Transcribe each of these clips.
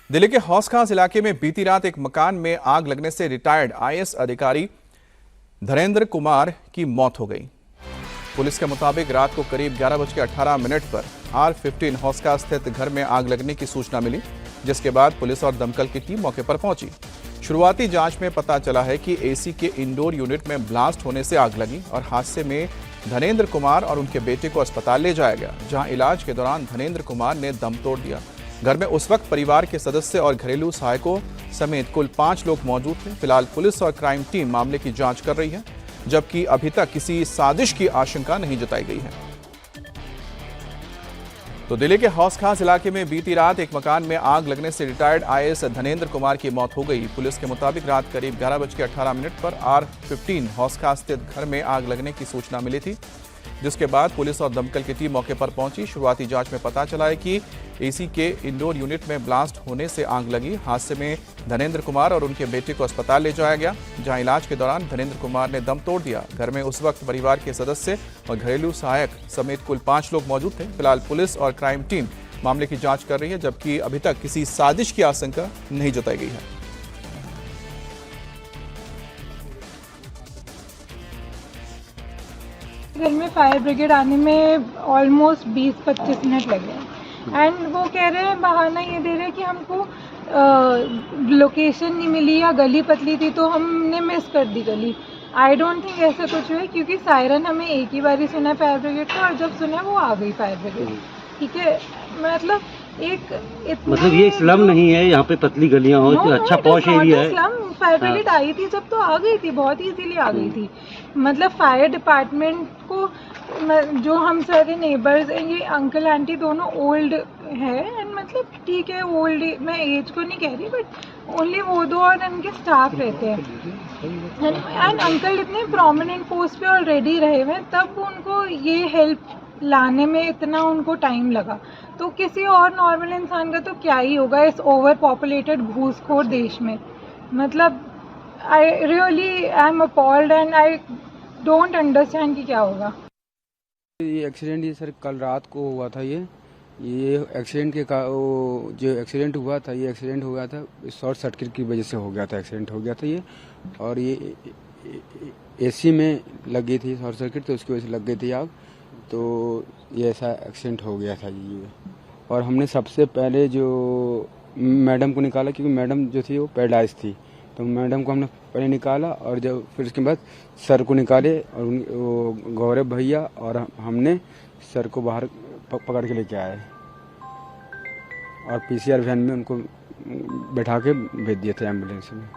दिल्ली के हौस खास इलाके में बीती रात एक मकान में आग लगने से रिटायर्ड आईएएस अधिकारी धनेंद्र कुमार की मौत हो गई। पुलिस के मुताबिक रात को करीब 11:18 पर R15 हौसका स्थित घर में आग लगने की सूचना मिली, जिसके बाद पुलिस और दमकल की टीम मौके पर पहुंची। शुरुआती जांच में पता चला है कि एसी के इंडोर यूनिट में ब्लास्ट होने से आग लगी और हादसे में धनेंद्र कुमार और उनके बेटे को अस्पताल ले जाया गया, जहां इलाज के दौरान धनेंद्र कुमार ने दम तोड़ दिया। घर में उस वक्त परिवार के सदस्य और घरेलू सहायकों समेत कुल 5 लोग मौजूद थे। फिलहाल पुलिस और क्राइम टीम मामले की जांच कर रही है, जबकि अभी तक किसी साजिश की आशंका नहीं जताई गई है। तो दिल्ली के हौस खास इलाके में बीती रात एक मकान में आग लगने से रिटायर्ड आईएएस धनेंद्र कुमार की मौत हो गई। पुलिस के मुताबिक रात करीब 11:18 पर R15 हौस खास स्थित घर में आग लगने की सूचना मिली थी, जिसके बाद पुलिस और दमकल की टीम मौके पर पहुंची। शुरुआती जांच में पता चला है कि एसी के इंडोर यूनिट में ब्लास्ट होने से आग लगी। हादसे में धनेंद्र कुमार और उनके बेटे को अस्पताल ले जाया गया, जहां इलाज के दौरान धनेंद्र कुमार ने दम तोड़ दिया। घर में उस वक्त परिवार के सदस्य और घरेलू सहायक समेत कुल 5 लोग मौजूद थे। फिलहाल पुलिस और क्राइम टीम मामले की जांच कर रही है, जबकि अभी तक किसी साजिश की आशंका नहीं जताई गई है। घर में फायर ब्रिगेड आने में ऑलमोस्ट 20-25 मिनट लगे एंड वो कह रहे हैं, बहाना ये दे रहे हैं कि हमको लोकेशन नहीं मिली या गली पतली थी तो हमने मिस कर दी गली। आई डोंट थिंक ऐसा कुछ है, क्योंकि सायरन हमें एक ही बार ही सुना फायर ब्रिगेड का और जब सुना वो आ गई फायर ब्रिगेड। ठीक है, मतलब मतलब ये स्लम नहीं है, यहाँ पे पतली गलियां हो, अच्छा पॉश एरिया है। स्लम फायर ब्रिगेड आई थी जब तो आ गई थी, बहुत इजीली आ गई थी। मतलब फायर डिपार्टमेंट को जो हम सारे नेबर्स हैं, ये अंकल आंटी दोनों ओल्ड है एंड मतलब ठीक है, ओल्ड मैं एज को नहीं कह रही, बट ओनली वो दो और इनके स्टाफ रहते हैं एंड अंकल इतने प्रोमिनेंट पोस्ट पे ऑलरेडी रहे हुए, तब उनको ये हेल्प लाने में इतना उनको टाइम लगा। तो किसी और नॉर्मल इंसान का तो क्या ही होगा इस ओवर पॉपुलेटेड घूसखोर देश में। मतलब I really I am appalled and I don't understand कि क्या होगा। ये एक्सीडेंट ये सर कल रात को हुआ था। ये एक्सीडेंट के जो एक्सीडेंट हुआ था, ये एक्सीडेंट हो गया था शॉर्ट सर्किट की वजह से हो गया था, एक्सीडेंट हो गया था ये। और ये एसी में लगी थी शॉर्ट सर्किट, तो उसकी वजह से लग गई थी आग, तो ये ऐसा एक्सीडेंट हो गया था ये। और हमने सबसे पहले जो मैडम को निकाला, क्योंकि मैडम जो थी वो पैरालाइज थी, तो मैडम को हमने पहले निकाला और जब फिर उसके बाद सर को निकाले और वो गौरव भैया और हमने सर को बाहर पकड़ के लेके आए और पीसीआर वैन में उनको बैठा के भेज दिए थे एम्बुलेंस में।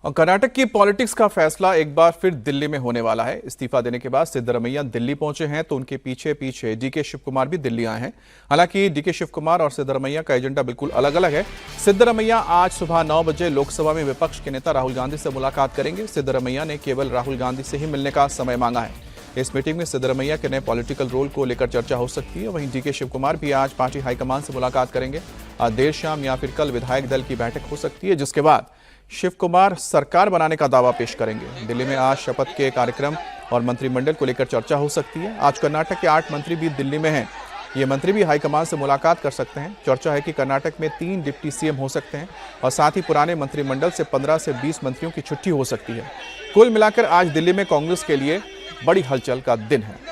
और कर्नाटक की पॉलिटिक्स का फैसला एक बार फिर दिल्ली में होने वाला है। इस्तीफा देने के बाद सिद्धरमैया दिल्ली पहुंचे हैं, तो उनके पीछे पीछे डीके शिव कुमार भी दिल्ली आए हैं। हालांकि डीके शिव कुमार और सिद्धरमैया का एजेंडा बिल्कुल अलग अलग है। सिद्धरमैया आज सुबह 9 बजे लोकसभा में विपक्ष के नेता राहुल गांधी से मुलाकात करेंगे। सिद्धरमैया ने केवल राहुल गांधी से ही मिलने का समय मांगा है। इस मीटिंग में सिद्धरमैया के नए पॉलिटिकल रोल को लेकर चर्चा हो सकती है। वहीं डीके शिव कुमार भी आज पार्टी हाईकमान से मुलाकात करेंगे। आज देर शाम या फिर कल विधायक दल की बैठक हो सकती है, जिसके बाद शिव कुमार सरकार बनाने का दावा पेश करेंगे। दिल्ली में आज शपथ के कार्यक्रम और मंत्रिमंडल को लेकर चर्चा हो सकती है। आज कर्नाटक के 8 मंत्री भी दिल्ली में हैं। ये मंत्री भी हाईकमान से मुलाकात कर सकते हैं। चर्चा है कि कर्नाटक में 3 डिप्टी सीएम हो सकते हैं और साथ ही पुराने मंत्रिमंडल से 15 से 20 मंत्रियों की छुट्टी हो सकती है। कुल मिलाकर आज दिल्ली में कांग्रेस के लिए बड़ी हलचल का दिन है।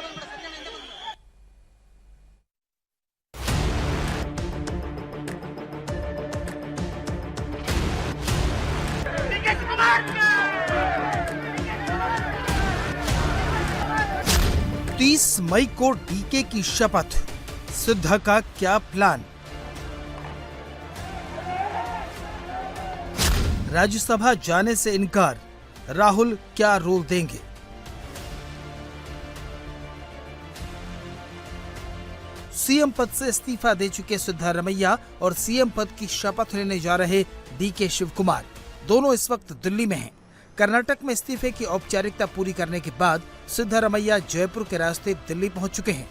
मई को डीके की शपथ, सिद्धा का क्या प्लान? राज्यसभा जाने से इनकार, राहुल क्या रोल देंगे? सीएम पद से इस्तीफा दे चुके सिद्धरमैया और सीएम पद की शपथ लेने जा रहे डीके शिव कुमार दोनों इस वक्त दिल्ली में हैं। कर्नाटक में इस्तीफे की औपचारिकता पूरी करने के बाद सिद्धरमैया जयपुर के रास्ते दिल्ली पहुंच चुके हैं।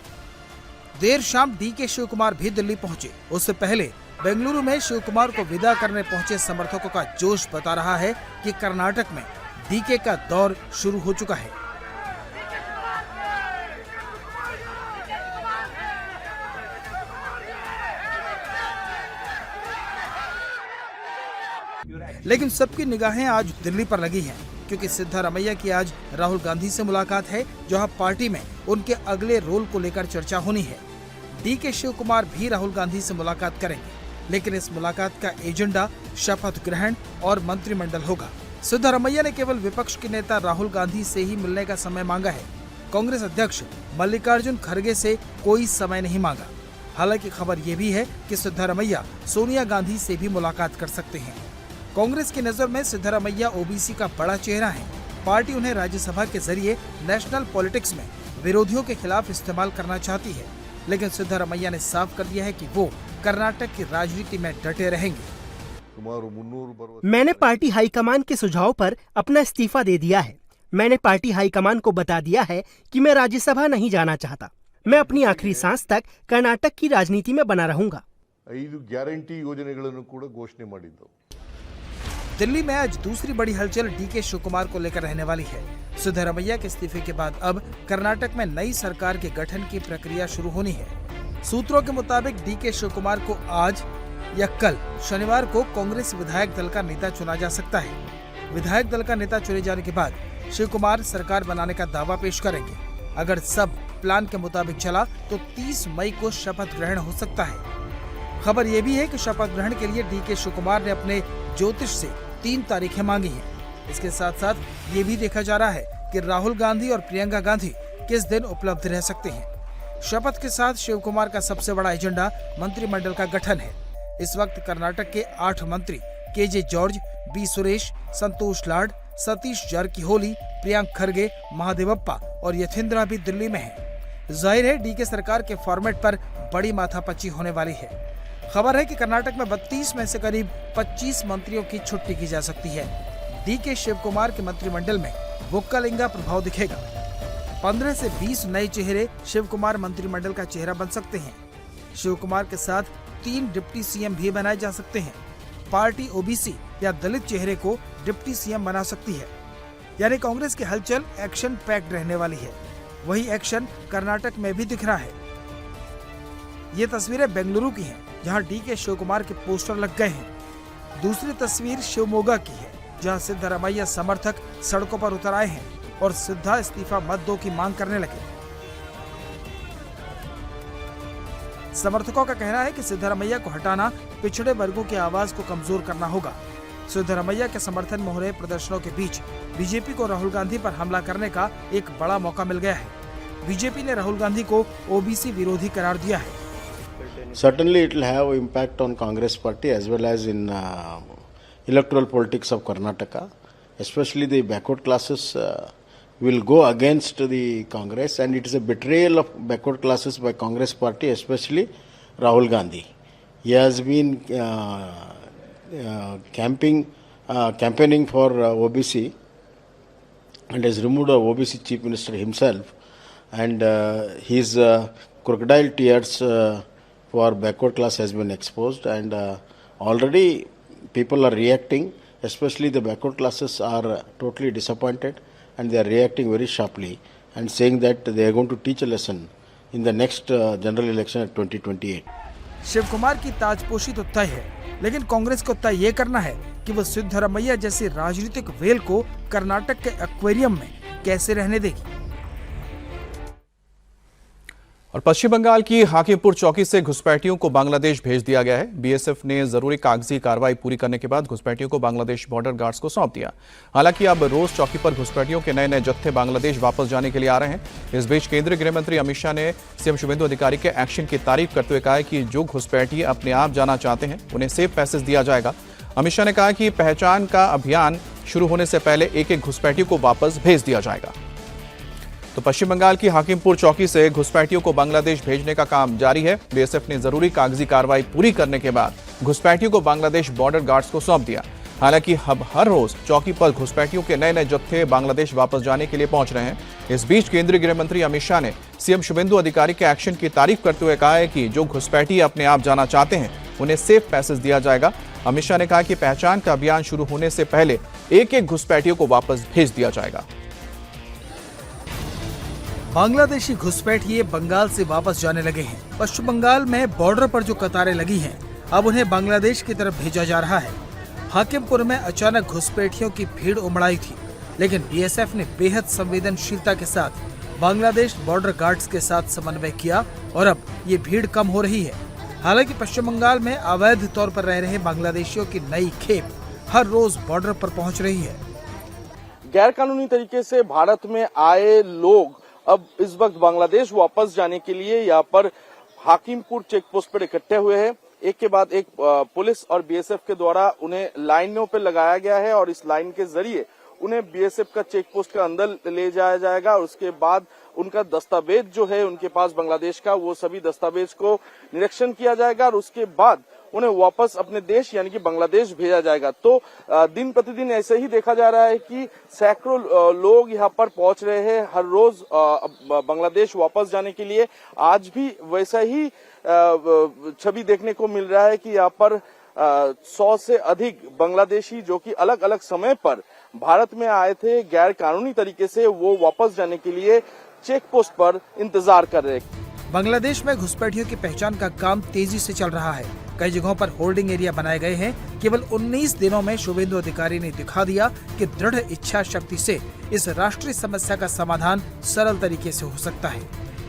देर शाम डीके शिव कुमार भी दिल्ली पहुंचे। उससे पहले बेंगलुरु में शिव कुमार को विदा करने पहुंचे समर्थकों का जोश बता रहा है कि कर्नाटक में डीके का दौर शुरू हो चुका है। लेकिन सबकी निगाहें आज दिल्ली पर लगी हैं, क्योंकि सिद्धारमैया की आज राहुल गांधी से मुलाकात है, जहां पार्टी में उनके अगले रोल को लेकर चर्चा होनी है। डीके शिव कुमार भी राहुल गांधी से मुलाकात करेंगे, लेकिन इस मुलाकात का एजेंडा शपथ ग्रहण और मंत्रिमंडल होगा। सिद्धारमैया ने केवल विपक्ष के नेता राहुल गांधी से ही मिलने का समय मांगा है। कांग्रेस अध्यक्ष मल्लिकार्जुन खड़गे से कोई समय नहीं मांगा। हालांकि खबर ये भी है कि सिद्धारमैया सोनिया गांधी से भी मुलाकात कर सकते हैं। कांग्रेस की नजर में सिद्धारमैया ओबीसी का बड़ा चेहरा है। पार्टी उन्हें राज्यसभा के जरिए नेशनल पॉलिटिक्स में विरोधियों के खिलाफ इस्तेमाल करना चाहती है, लेकिन सिद्धारमैया ने साफ कर दिया है कि वो कर्नाटक की राजनीति में डटे रहेंगे। मैंने पार्टी हाईकमान के सुझाव पर अपना इस्तीफा दे दिया है। मैंने पार्टी हाईकमान को बता दिया है कि मैं राज्यसभा नहीं जाना चाहता। मैं अपनी आखिरी सांस तक कर्नाटक की राजनीति में बना रहूंगा। 5 ಗ್ಯಾರಂಟಿ ಯೋಜನೆಗಳನ್ನು ಕೂಡ ಘೋಷಣೆ ಮಾಡಿದ್ದು। दिल्ली में आज दूसरी बड़ी हलचल डीके शिव कुमार को लेकर रहने वाली है। सिद्धारमैया के इस्तीफे के बाद अब कर्नाटक में नई सरकार के गठन की प्रक्रिया शुरू होनी है। सूत्रों के मुताबिक डीके शिव कुमार को आज या कल शनिवार को कांग्रेस विधायक दल का नेता चुना जा सकता है। विधायक दल का नेता चुने जाने के बाद शिव कुमार सरकार बनाने का दावा पेश करेंगे। अगर सब प्लान के मुताबिक चला तो 30 मई को शपथ ग्रहण हो सकता है। खबर यह भी है कि शपथ ग्रहण के लिए डीके शिव कुमार ने अपने ज्योतिष से 3 तारीखें मांगी हैं। इसके साथ साथ ये भी देखा जा रहा है कि राहुल गांधी और प्रियंका गांधी किस दिन उपलब्ध रह सकते हैं। शपथ के साथ शिव कुमार का सबसे बड़ा एजेंडा मंत्रिमंडल का गठन है। इस वक्त कर्नाटक के 8 मंत्री केजे जॉर्ज, बी सुरेश, संतोष लाड, सतीश जारकीहोली, प्रियांक खरगे, महादेवप्पा और यथेंद्रा भी दिल्ली में हैं। जाहिर है डीके सरकार के फॉर्मेट पर बड़ी माथापच्ची होने वाली है। खबर है कि कर्नाटक में 32 में से करीब 25 मंत्रियों की छुट्टी की जा सकती है। डीके शिव कुमार के मंत्रिमंडल में वोक्कालिंगा प्रभाव दिखेगा। 15 से 20 नए चेहरे शिव कुमार मंत्रिमंडल का चेहरा बन सकते हैं। शिव कुमार के साथ 3 डिप्टी सीएम भी बनाए जा सकते हैं। पार्टी ओबीसी या दलित चेहरे को डिप्टी सीएम बना सकती है। यानी कांग्रेस की हलचल एक्शन पैक्ड रहने वाली है। वही एक्शन कर्नाटक में भी दिख रहा है। ये तस्वीरें बेंगलुरु की हैं, जहां डीके शिव कुमार के पोस्टर लग गए हैं। दूसरी तस्वीर शिवमोगा की है, जहां सिद्धारमैया समर्थक सड़कों पर उतर आए हैं और सिद्धा इस्तीफा मत दो की मांग करने लगे। समर्थकों का कहना है कि सिद्धारमैया को हटाना पिछड़े वर्गों की आवाज को कमजोर करना होगा। सिद्धारमैया के समर्थन में हो रहे प्रदर्शनों के बीच बीजेपी को राहुल गांधी पर हमला करने का एक बड़ा मौका मिल गया है। बीजेपी ने राहुल गांधी को ओबीसी विरोधी करार दिया है। Certainly it will have impact on Congress party as well as in electoral politics of Karnataka. Especially the backward classes will go against the Congress, and it is a betrayal of backward classes by Congress party, especially Rahul Gandhi. He has been campaigning for OBC and has removed the OBC chief minister himself, and his crocodile tears for backward class has been exposed, and already people are reacting, especially the backward classes are totally disappointed, and they are reacting very sharply and saying that they are going to teach a lesson in the next general election at 2028. Shiv Kumar की ताजपोशी तो तय है, लेकिन कांग्रेस को तय ये करना है कि वो सिद्धारमैया जैसी राजनीतिक वेल को कर्नाटक के एक्वेरियम में कैसे रहने देगी। और पश्चिम बंगाल की हाकिमपुर चौकी से घुसपैठियों को बांग्लादेश भेज दिया गया है। बीएसएफ ने जरूरी कागजी कार्रवाई पूरी करने के बाद घुसपैठियों को बांग्लादेश बॉर्डर गार्ड्स को सौंप दिया। हालांकि अब रोज चौकी पर घुसपैठियों के नए नए जत्थे बांग्लादेश वापस जाने के लिए आ रहे हैं। इस बीच केंद्रीय गृह मंत्री अमित शाह ने सीएम शुभेंदु अधिकारी के एक्शन की तारीफ करते हुए कहा कि जो घुसपैठी अपने आप जाना चाहते हैं उन्हें सेफ पैसेज दिया जाएगा। अमित शाह ने कहा कि पहचान का अभियान शुरू होने से पहले एक एक घुसपैठी को वापस भेज दिया जाएगा। तो पश्चिम बंगाल की हाकिमपुर चौकी से घुसपैठियों को बांग्लादेश भेजने का काम जारी है। बीएसएफ ने जरूरी कागजी कार्रवाई पूरी करने के बाद घुसपैठियों को बांग्लादेश बॉर्डर गार्ड्स को सौंप दिया। हालांकि अब हर रोज चौकी पर घुसपैठियों के नए नए जत्थे बांग्लादेश वापस जाने के लिए पहुंच रहे हैं। इस बीच केंद्रीय गृह मंत्री अमित शाह ने सीएम शुभेंदु अधिकारी के एक्शन की तारीफ करते हुए कहा है कि जो घुसपैठी अपने आप जाना चाहते हैं उन्हें सेफ पैसेज दिया जाएगा। अमित शाह ने कहा कि पहचान का अभियान शुरू होने से पहले एक एक घुसपैठियों को वापस भेज दिया जाएगा। बांग्लादेशी घुसपैठिए बंगाल से वापस जाने लगे हैं। पश्चिम बंगाल में बॉर्डर पर जो कतारें लगी हैं, अब उन्हें बांग्लादेश की तरफ भेजा जा रहा है। हाकिमपुर में अचानक घुसपैठियों की भीड़ उमड़ थी, लेकिन बीएसएफ ने बेहद संवेदनशीलता के साथ बांग्लादेश बॉर्डर गार्ड्स के साथ समन्वय किया और अब ये भीड़ कम हो रही है। हालांकि पश्चिम बंगाल में अवैध तौर पर रह रहे बांग्लादेशियों की नई खेप हर रोज बॉर्डर पर पहुंच रही है। गैर कानूनी तरीके से भारत में आए लोग अब इस वक्त बांग्लादेश वापस जाने के लिए यहाँ पर हाकिमपुर चेक पोस्ट पर इकट्ठे हुए हैं। एक के बाद एक पुलिस और बीएसएफ के द्वारा उन्हें लाइनों पर लगाया गया है और इस लाइन के जरिए उन्हें बीएसएफ का चेक पोस्ट के अंदर ले जाया जाएगा और उसके बाद उनका दस्तावेज जो है उनके पास बांग्लादेश का, वो सभी दस्तावेज को निरीक्षण किया जाएगा और उसके बाद उन्हें वापस अपने देश यानी कि बांग्लादेश भेजा जाएगा। तो दिन प्रतिदिन ऐसे ही देखा जा रहा है कि सैकड़ों लोग यहाँ पर पहुंच रहे हैं हर रोज बांग्लादेश वापस जाने के लिए। आज भी वैसा ही छवि देखने को मिल रहा है कि यहाँ पर 100 से अधिक बांग्लादेशी जो कि अलग अलग समय पर भारत में आए थे गैर कानूनी तरीके से, वो वापस जाने के लिए चेक पोस्ट पर इंतजार कर रहे। बांग्लादेश में घुसपैठियों की पहचान का काम तेजी से चल रहा है। कई जगहों पर होल्डिंग एरिया बनाए गए हैं। केवल 19 दिनों में शुभेंदु अधिकारी ने दिखा दिया कि दृढ़ इच्छा शक्ति से इस राष्ट्रीय समस्या का समाधान सरल तरीके से हो सकता है।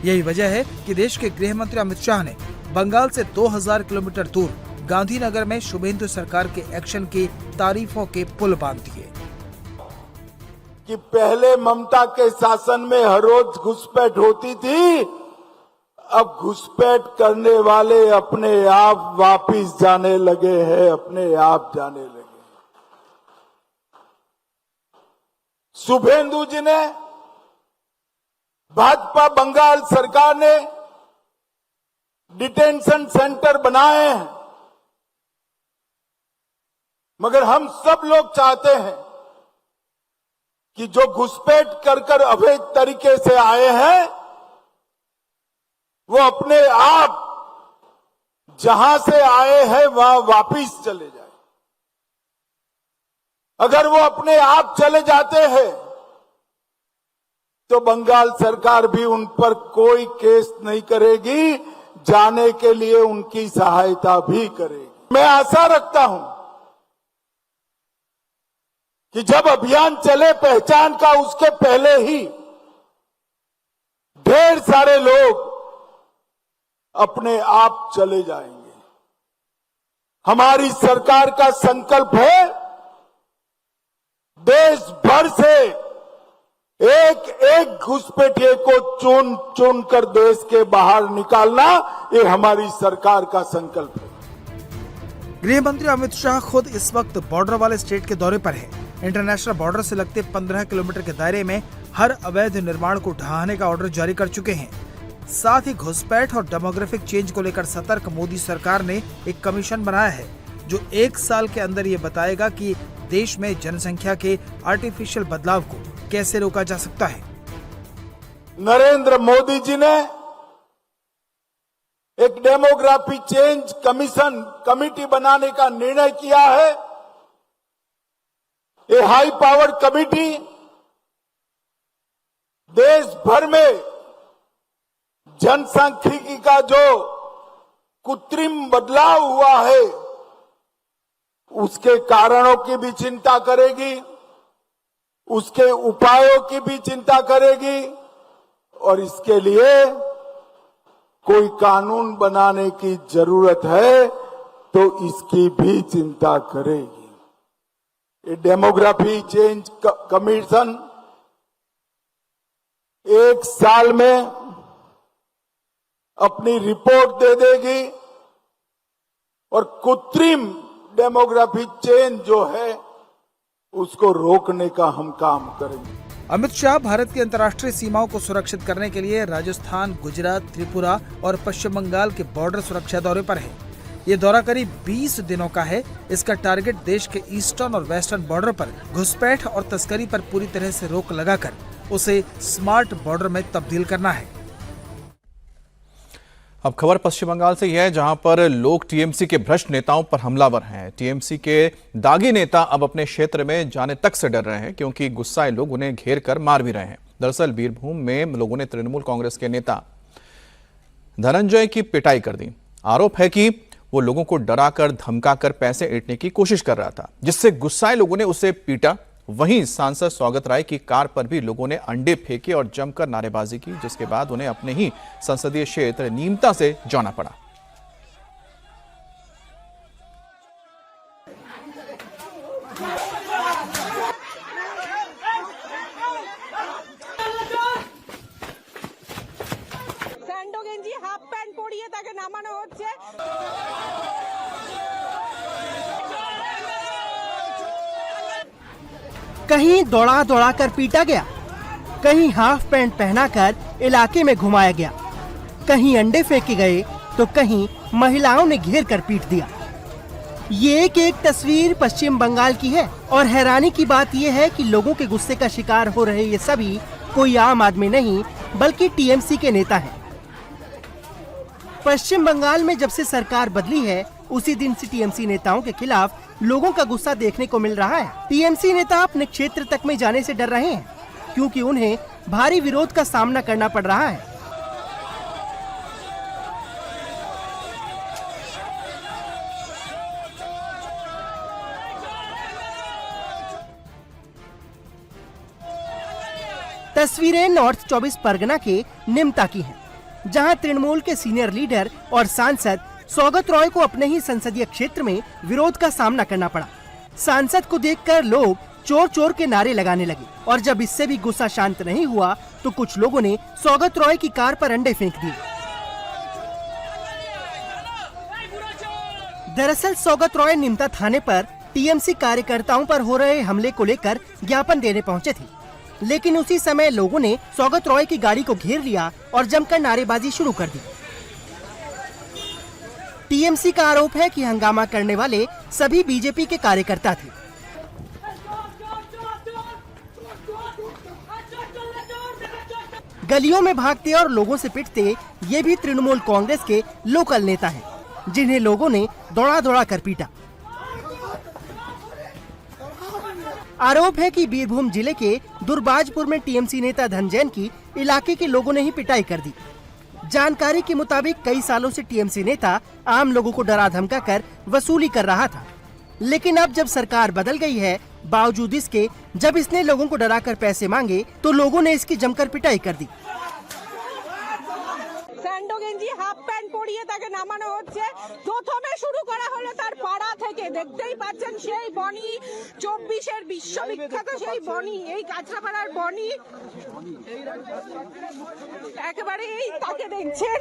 यही वजह है कि देश के गृह मंत्री अमित शाह ने बंगाल से 2000 किलोमीटर दूर गांधीनगर में शुभेंदु सरकार के एक्शन की तारीफों के पुल बांध दिए। कि पहले ममता के शासन में हर रोज घुसपैठ होती थी, अब घुसपैठ करने वाले अपने आप वापिस जाने लगे हैं, अपने आप जाने लगे। शुभेंदु जी ने, भाजपा बंगाल सरकार ने डिटेंशन सेंटर बनाए हैं, मगर हम सब लोग चाहते हैं कि जो घुसपैठ कर अवैध तरीके से आए हैं वो अपने आप जहां से आए हैं वहां वापिस चले जाए। अगर वो अपने आप चले जाते हैं तो बंगाल सरकार भी उन पर कोई केस नहीं करेगी, जाने के लिए उनकी सहायता भी करेगी। मैं आशा रखता हूं कि जब अभियान चले पहचान का, उसके पहले ही ढेर सारे लोग अपने आप चले जाएंगे। हमारी सरकार का संकल्प है देश भर से एक एक घुसपैठिए को चुन चुन कर देश के बाहर निकालना, ये हमारी सरकार का संकल्प है। गृह मंत्री अमित शाह खुद इस वक्त बॉर्डर वाले स्टेट के दौरे पर है। इंटरनेशनल बॉर्डर से लगते 15 किलोमीटर के दायरे में हर अवैध निर्माण को ढहाने का ऑर्डर जारी कर चुके हैं। साथ ही घुसपैठ और डेमोग्राफिक चेंज को लेकर सतर्क मोदी सरकार ने एक कमीशन बनाया है जो 1 साल के अंदर ये बताएगा कि देश में जनसंख्या के आर्टिफिशियल बदलाव को कैसे रोका जा सकता है। नरेंद्र मोदी जी ने एक डेमोग्राफी चेंज कमिटी बनाने का निर्णय किया है। ये हाई पावर कमिटी देश भर में जनसांख्यिकी का जो कृत्रिम बदलाव हुआ है उसके कारणों की भी चिंता करेगी, उसके उपायों की भी चिंता करेगी और इसके लिए कोई कानून बनाने की जरूरत है तो इसकी भी चिंता करेगी। ये डेमोग्राफी चेंज कमीशन 1 साल में अपनी रिपोर्ट दे देगी और कृत्रिम डेमोग्राफी चेंज जो है उसको रोकने का हम काम करेंगे। अमित शाह भारत की अंतर्राष्ट्रीय सीमाओं को सुरक्षित करने के लिए राजस्थान, गुजरात, त्रिपुरा और पश्चिम बंगाल के बॉर्डर सुरक्षा दौरे पर है। ये दौरा करीब 20 दिनों का है। इसका टारगेट देश के ईस्टर्न और वेस्टर्न बॉर्डर पर घुसपैठ और तस्करी पर पूरी तरह से रोक लगाकर उसे स्मार्ट बॉर्डर में तब्दील करना है। अब खबर पश्चिम बंगाल से यह है जहां पर लोग टीएमसी के भ्रष्ट नेताओं पर हमलावर हैं। टीएमसी के दागी नेता अब अपने क्षेत्र में जाने तक से डर रहे हैं क्योंकि गुस्साए लोग उन्हें घेर कर मार भी रहे हैं। दरअसल बीरभूम में लोगों ने तृणमूल कांग्रेस के नेता धनंजय की पिटाई कर दी। आरोप है कि वो लोगों को डराकर धमकाकर पैसे ऐंठने की कोशिश कर रहा था, जिससे गुस्साए लोगों ने उसे पीटा। वहीं सांसद सौगत राय की कार पर भी लोगों ने अंडे फेंके और जमकर नारेबाजी की, जिसके बाद उन्हें अपने ही संसदीय क्षेत्र नीमता से जाना पड़ा। স্যান্ডো গেঞ্জি হাফ প্যান্ট পরিয়ে তাকে নামানো হচ্ছে। कहीं दौड़ा दौड़ा कर पीटा गया, कहीं हाफ पैंट पहनाकर इलाके में घुमाया गया, कहीं अंडे फेंके गए तो कहीं महिलाओं ने घेर कर पीट दिया। ये एक तस्वीर पश्चिम बंगाल की है और हैरानी की बात यह है कि लोगों के गुस्से का शिकार हो रहे ये सभी कोई आम आदमी नहीं बल्कि टीएमसी के नेता हैं। पश्चिम बंगाल में जब से सरकार बदली है उसी दिन से टीएमसी नेताओं के खिलाफ लोगों का गुस्सा देखने को मिल रहा है। टीएमसी नेता अपने क्षेत्र तक में जाने से डर रहे हैं क्योंकि उन्हें भारी विरोध का सामना करना पड़ रहा है। तस्वीरें नॉर्थ 24 परगना के निमता की हैं, जहां तृणमूल के सीनियर लीडर और सांसद सौगत रॉय को अपने ही संसदीय क्षेत्र में विरोध का सामना करना पड़ा। सांसद को देखकर लोग चोर चोर के नारे लगाने लगे और जब इससे भी गुस्सा शांत नहीं हुआ तो कुछ लोगों ने सौगत रॉय की कार पर अंडे फेंक दिए। दरअसल सौगत रॉय निमता थाने पर टीएमसी कार्यकर्ताओं पर हो रहे हमले को लेकर ज्ञापन देने पहुंचे थे, लेकिन उसी समय लोगों ने सौगत रॉय की गाड़ी को घेर लिया और जमकर नारेबाजी शुरू कर दी। टीएमसी का आरोप है कि हंगामा करने वाले सभी बीजेपी के कार्यकर्ता थे। गलियों में भागते और लोगों से पिटते ये भी तृणमूल कांग्रेस के लोकल नेता हैं, जिन्हें लोगों ने दौड़ा दौड़ा कर पीटा। आरोप है कि बीरभूम जिले के दुर्बाजपुर में टीएमसी नेता धनजैन की इलाके के लोगों ने ही पिटाई कर दी। जानकारी के मुताबिक कई सालों से टीएमसी नेता आम लोगों को डरा धमका कर वसूली कर रहा था, लेकिन अब जब सरकार बदल गई है, बावजूद इसके जब इसने लोगों को डराकर पैसे मांगे तो लोगों ने इसकी जमकर पिटाई कर दी। স্যান্ডো গেঞ্জি হাফ প্যান্ট পরিয়ে তাকে নামানো হচ্ছে। প্রথমে শুরু করা হলো তার পাড়া থেকে, দেখতেই পাচ্ছেন সেই বনি, 24-এর বিশ্ববিখ্যাত সেই বনি, এই কাঁচরাপাড়ার বনি, একেবারে এই তাকে দেখছেন।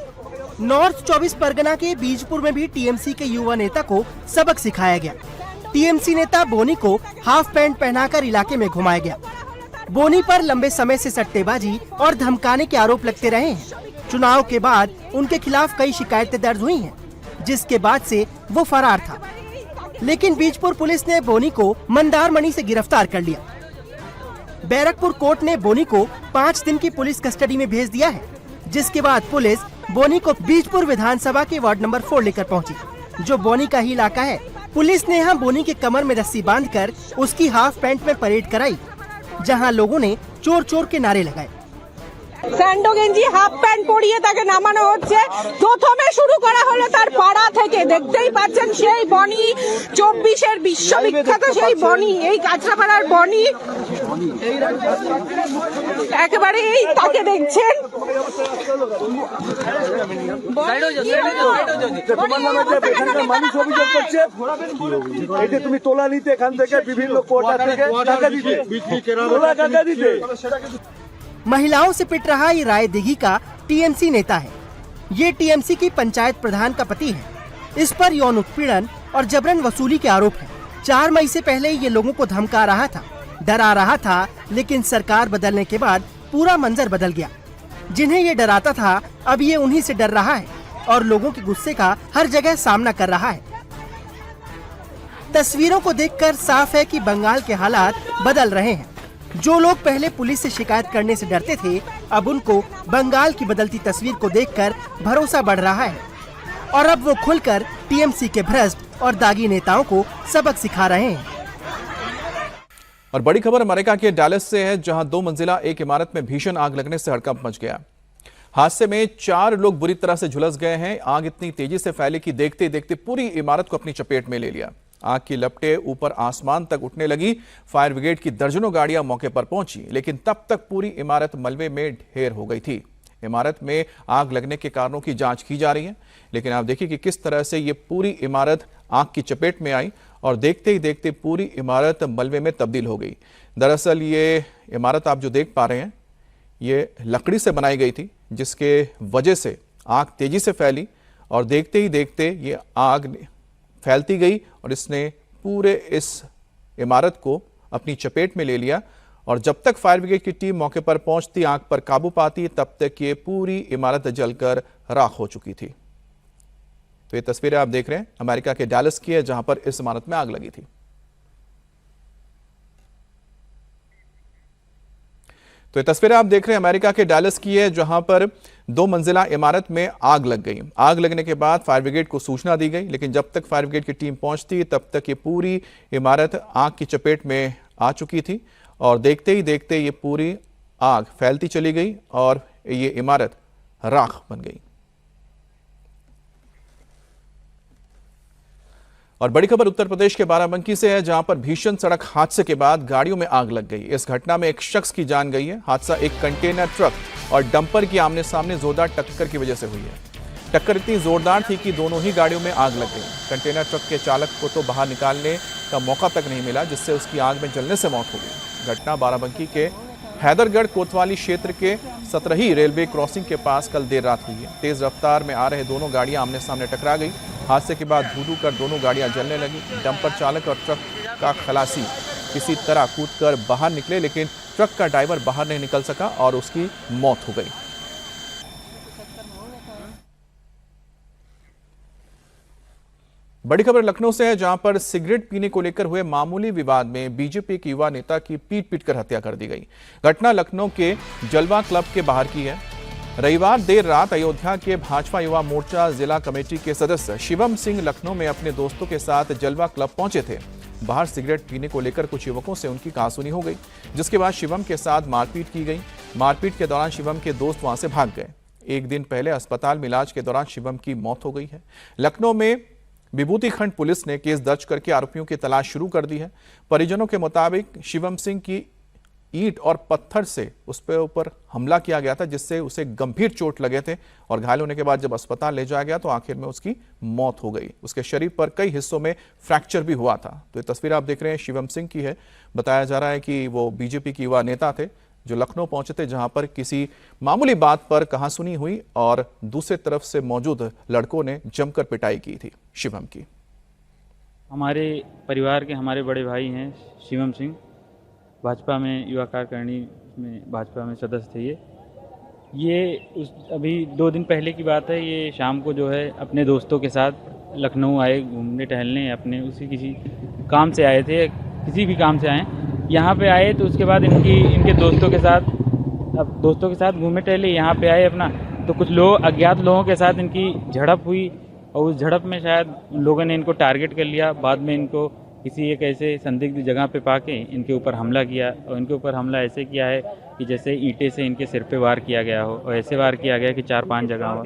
नॉर्थ 24 परगना के बीजपुर में भी टीएमसी के युवा नेता को सबक सिखाया गया। टीएमसी नेता बोनी को हाफ पैंट पहनाकर इलाके में घुमाया गया। बोनी पर लंबे समय से सट्टेबाजी और धमकाने के आरोप लगते रहे हैं। चुनाव के बाद उनके खिलाफ कई शिकायतें दर्ज हुई हैं, जिसके बाद से वो फरार था, लेकिन बीजपुर पुलिस ने बोनी को मंदारमणि से गिरफ्तार कर लिया। बैरकपुर कोर्ट ने बोनी को 5 दिन की पुलिस कस्टडी में भेज दिया है, जिसके बाद पुलिस बोनी को बीजपुर विधानसभा के वार्ड नंबर 4 लेकर पहुंची, जो बोनी का ही इलाका है। पुलिस ने यहाँ बोनी के कमर में रस्सी बांधकर उसकी हाफ पैंट में परेड कराई, जहाँ लोगों ने चोर चोर के नारे लगाए। স্যান্ডো গেঞ্জি হাফ প্যান্ট পরিয়ে তাকে নামানো হচ্ছে। প্রথমে শুরু করা হলো তার পাড়া থেকে, দেখতেই পাচ্ছেন সেই বনি, 24-এর বিশ্ববিখ্যাত সেই বনি, এই কাঁচরাপাড়ার বনি, একেবারে এই তাকে দেখছেন। তোমার নামে যে এখানকার মানুষ অভিযোগ করছে এটা তুমি তোলা নিতে এখান থেকে বিভিন্ন কোটা থেকে টাকা দিতে। महिलाओं से पिट रहा ये राय दिघी का टीएमसी नेता है। ये टीएमसी की पंचायत प्रधान का पति है। इस पर यौन उत्पीड़न और जबरन वसूली के आरोप हैं। 4 मई से पहले ये लोगों को धमका रहा था, डरा रहा था, लेकिन सरकार बदलने के बाद पूरा मंजर बदल गया। जिन्हें ये डराता था अब ये उन्हीं से डर रहा है और लोगों के गुस्से का हर जगह सामना कर रहा है। तस्वीरों को देखकर साफ है कि बंगाल के हालात बदल रहे हैं। जो लोग पहले पुलिस से शिकायत करने से डरते थे, अब उनको बंगाल की बदलती तस्वीर को देखकर भरोसा बढ़ रहा है और अब वो खुलकर टीएमसी के भ्रष्ट और दागी नेताओं को सबक सिखा रहे हैं। और बड़ी खबर अमेरिका के डैलस से है, जहां 2 मंजिला एक इमारत में भीषण आग लगने से हड़कंप मच गया। हादसे में 4 लोग बुरी तरह से झुलस गए हैं। आग इतनी तेजी से फैली कि देखते देखते पूरी इमारत को अपनी चपेट में ले लिया। आग की लपटें ऊपर आसमान तक उठने लगी। फायर ब्रिगेड की दर्जनों गाड़ियां मौके पर पहुंची, लेकिन तब तक पूरी इमारत मलबे में ढेर हो गई थी। इमारत में आग लगने के कारणों की जांच की जा रही है, लेकिन आप देखिए कि किस तरह से ये पूरी इमारत आग की चपेट में आई और देखते ही देखते पूरी इमारत मलबे में तब्दील हो गई। दरअसल ये इमारत आप जो देख पा रहे हैं, ये लकड़ी से बनाई गई थी, जिसके वजह से आग तेजी से फैली और देखते ही देखते ये आग फैलती गई और इसने पूरे इस इमारत को अपनी चपेट में ले लिया। और जब तक फायर ब्रिगेड की टीम मौके पर पहुंचती, आग पर काबू पाती, तब तक ये पूरी इमारत जलकर राख हो चुकी थी। तो ये तस्वीरें आप देख रहे हैं अमेरिका के डैलस की है, जहां पर इस इमारत में आग लगी थी। तो ये तस्वीरें आप देख रहे हैं अमेरिका के डैलस की है, जहां पर 2 मंजिला इमारत में आग लग गई। आग लगने के बाद फायर ब्रिगेड को सूचना दी गई, लेकिन जब तक फायर ब्रिगेड की टीम पहुंचती, तब तक ये पूरी इमारत आग की चपेट में आ चुकी थी और देखते ही देखते ये पूरी आग फैलती चली गई और ये इमारत राख बन गई। और बड़ी खबर उत्तर प्रदेश के बाराबंकी से है, जहां पर भीषण सड़क हादसे के बाद गाड़ियों में आग लग गई। इस घटना में एक शख्स की जान गई है। हादसा एक कंटेनर ट्रक और डंपर की आमने सामने जोरदार टक्कर की वजह से हुई है। टक्कर इतनी जोरदार थी कि दोनों ही गाड़ियों में आग लग गई। कंटेनर ट्रक के चालक को तो बाहर निकालने का मौका तक नहीं मिला, जिससे उसकी आग में जलने से मौत हो गई। घटना बाराबंकी के हैदरगढ़ कोतवाली क्षेत्र के 17 रेलवे क्रॉसिंग के पास कल देर रात हुई है। तेज रफ्तार में आ रहे दोनों गाड़ियां आमने सामने टकरा गई। हादसे के बाद धू-धू कर दोनों गाड़ियां जलने लगी। डंपर चालक और ट्रक का खलासी किसी तरह कूदकर बाहर निकले, लेकिन ट्रक का ड्राइवर बाहर नहीं निकल सका और उसकी मौत हो गई। बड़ी खबर लखनऊ से है, जहां पर सिगरेट पीने को लेकर हुए मामूली विवाद में बीजेपी के युवा नेता की पीट कर हत्या कर दी गई। घटना लखनऊ के जलवा क्लब के बाहर की है। रविवार देर रात अयोध्या के भाजपा युवा मोर्चा जिला कमेटी के सदस्य शिवम सिंह लखनऊ में अपने दोस्तों के साथ जलवा क्लब पहुंचे थे। बाहर सिगरेट पीने को लेकर कुछ युवकों से उनकी कहासुनी हो गई, जिसके बाद शिवम के साथ मारपीट की गई। मारपीट के दौरान शिवम के दोस्त वहां से भाग गए। एक दिन पहले अस्पताल में इलाज के दौरान शिवम की मौत हो गई है। लखनऊ में विभूति खंड पुलिस ने केस दर्ज करके आरोपियों की तलाश शुरू कर दी है। परिजनों के मुताबिक शिवम सिंह की ईंट और पत्थर से उस पर ऊपर हमला किया गया था, जिससे उसे गंभीर चोट लगे थे और घायल होने के बाद जब अस्पताल ले जाया गया तो आखिर में उसकी मौत हो गई। उसके शरीर पर कई हिस्सों में फ्रैक्चर भी हुआ था। तो ये तस्वीर आप देख रहे हैं शिवम सिंह की है। बताया जा रहा है कि वो बीजेपी के युवा नेता थे जो लखनऊ पहुंचे थे, जहां पर किसी मामूली बात पर कहासुनी हुई और दूसरी तरफ से मौजूद लड़कों ने जमकर पिटाई की थी शिवम की। हमारे परिवार के हमारे बड़े भाई हैं शिवम सिंह, भाजपा में युवा कार्यकारिणी में भाजपा में सदस्य थे। ये अभी 2 दिन पहले की बात है। ये शाम को जो है अपने दोस्तों के साथ लखनऊ आए घूमने टहलने, अपने उसी किसी काम से आए थे, किसी भी काम से आए। यहाँ पे आए तो उसके बाद इनके दोस्तों के साथ घूमने टहले, यहाँ पे आए अपना, तो कुछ लोग अज्ञात लोगों के साथ इनकी झड़प हुई और उस झड़प में शायद लोगों ने इनको टारगेट कर लिया। बाद में इनको किसी एक ऐसे संदिग्ध जगह पे पाके इनके ऊपर हमला किया और इनके ऊपर हमला ऐसे किया है कि जैसे ईंटे से इनके सिर पे वार किया गया हो और ऐसे वार किया गया कि 4-5 जगह हुआ।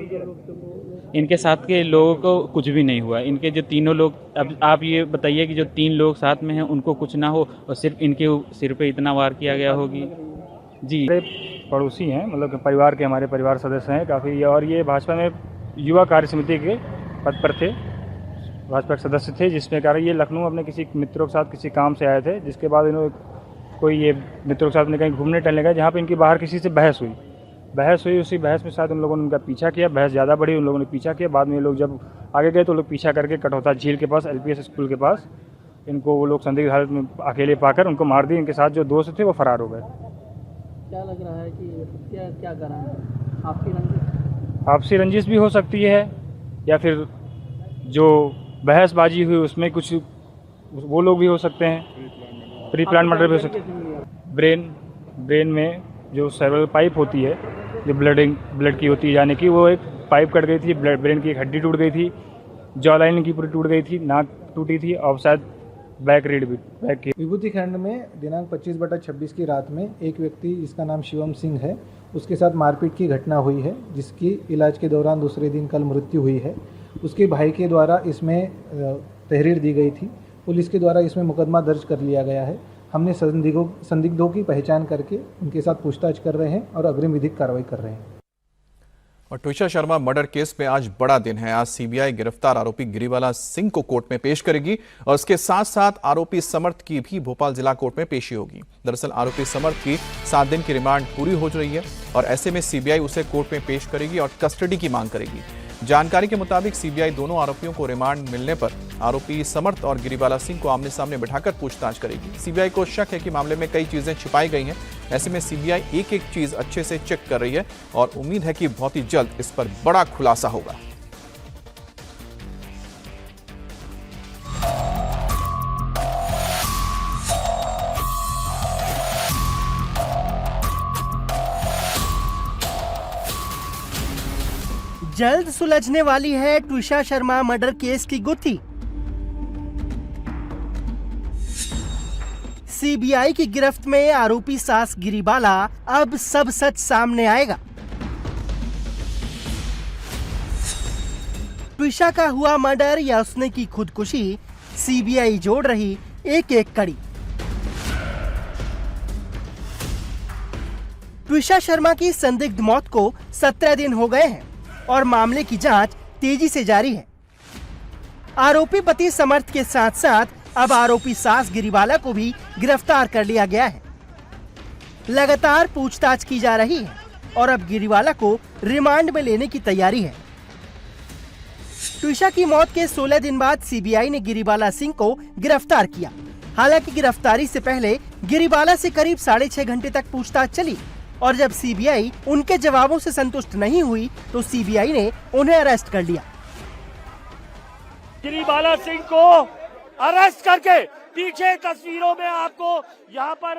इनके साथ के लोगों को कुछ भी नहीं हुआ। इनके जो तीनों लोग, अब आप ये बताइए कि जो 3 लोग साथ में हैं उनको कुछ ना हो और सिर्फ इनके सिर पे इतना वार किया गया होगी। जी, पड़ोसी हैं, मतलब परिवार के, हमारे परिवार सदस्य हैं काफ़ी, और ये भाजपा में युवा कार्य समिति के पद पर थे, भाजपा के सदस्य थे, जिसमें कारण ये लखनऊ अपने किसी मित्रों के साथ किसी काम से आए थे, जिसके बाद इन्होंने कोई ये मित्रों के साथ कहीं घूमने टहलने गए, जहाँ पे इनकी बाहर किसी से बहस हुई। उसी बहस में शायद उन लोगों ने उनका पीछा किया, बहस ज़्यादा बढ़ी, उन लोगों ने पीछा किया। बाद में ये लोग जब आगे गए तो लोग पीछा करके कटौता झील के पास LPS स्कूल के पास इनको वो लोग संदिग्ध हालत में अकेले पाकर उनको मार दिए। इनके साथ जो दोस्त थे वो फरार हो गए। क्या लग रहा है कि क्या कारण है? आपसी रंजिश भी हो सकती है, या फिर जो बहसबाजी हुई उसमें कुछ वो लोग भी हो सकते हैं। प्री प्लान मर्डर भी हो सकते हैं। ब्रेन में जो सेरेब्रल पाइप होती है, जो ब्लड की होती है जाने की, वो एक पाइप कट गई थी, ब्रेन की एक हड्डी टूट गई थी, जॉ लाइन की पूरी टूट गई थी, नाक टूटी थी और शायद बैक रेड बैक किया। विभूति खंड में दिनांक 25/26 की रात में एक व्यक्ति जिसका नाम शिवम सिंह है उसके साथ मारपीट की घटना हुई है, जिसकी इलाज के दौरान दूसरे दिन कल मृत्यु हुई है। उसके भाई के द्वारा इसमें तहरीर दी गई थी। पुलिस के द्वारा इसमें मुकदमा दर्ज कर लिया गया है। हमने संदिग्धों की पहचान करके उनके साथ पूछताछ कर रहे हैं और अग्रिम विधिक कार्रवाई कर रहे हैं। और ट्विशा शर्मा मर्डर केस में आज बड़ा दिन है। आज सीबीआई गिरफ्तार आरोपी गिरीबाला सिंह को कोर्ट में पेश करेगी और उसके साथ साथ आरोपी समर्थ की भी भोपाल जिला कोर्ट में पेशी होगी। दरअसल आरोपी समर्थ की 7 दिन की रिमांड पूरी हो रही है और ऐसे में सीबीआई उसे कोर्ट में पेश करेगी और कस्टडी की मांग करेगी। जानकारी के मुताबिक सीबीआई दोनों आरोपियों को रिमांड मिलने पर आरोपी समर्थ और गिरीबाला सिंह को आमने सामने बिठाकर पूछताछ करेगी। सीबीआई को शक है कि मामले में कई चीजें छिपाई गई हैं। ऐसे में सीबीआई एक एक चीज अच्छे से चेक कर रही है और उम्मीद है कि बहुत ही जल्द इस पर बड़ा खुलासा होगा। जल्द सुलझने वाली है ट्विशा शर्मा मर्डर केस की गुत्थी। सीबीआई की गिरफ्त में आरोपी सास गिरीबाला, अब सब सच सामने आएगा। ट्विशा का हुआ मर्डर या उसने की खुदकुशी, सीबीआई जोड़ रही एक एक कड़ी। ट्विशा शर्मा की संदिग्ध मौत को 17 दिन हो गए हैं और मामले की जांच तेजी से जारी है। आरोपी पति समर्थ के साथ साथ अब आरोपी सास गिरीबाला को भी गिरफ्तार कर लिया गया है। लगातार पूछताछ की जा रही है और अब गिरीबाला को रिमांड में लेने की तैयारी है। ट्विशा की मौत के 16 दिन बाद सीबीआई ने गिरीबाला सिंह को गिरफ्तार किया। हालांकि गिरफ्तारी से पहले गिरीबाला से करीब 6.5 घंटे तक पूछताछ चली और जब सीबीआई उनके जवाबों से संतुष्ट नहीं हुई तो सीबीआई ने उन्हें अरेस्ट कर लिया। गिरीबाला सिंह को अरेस्ट करके पीछे तस्वीरों में आपको यहाँ पर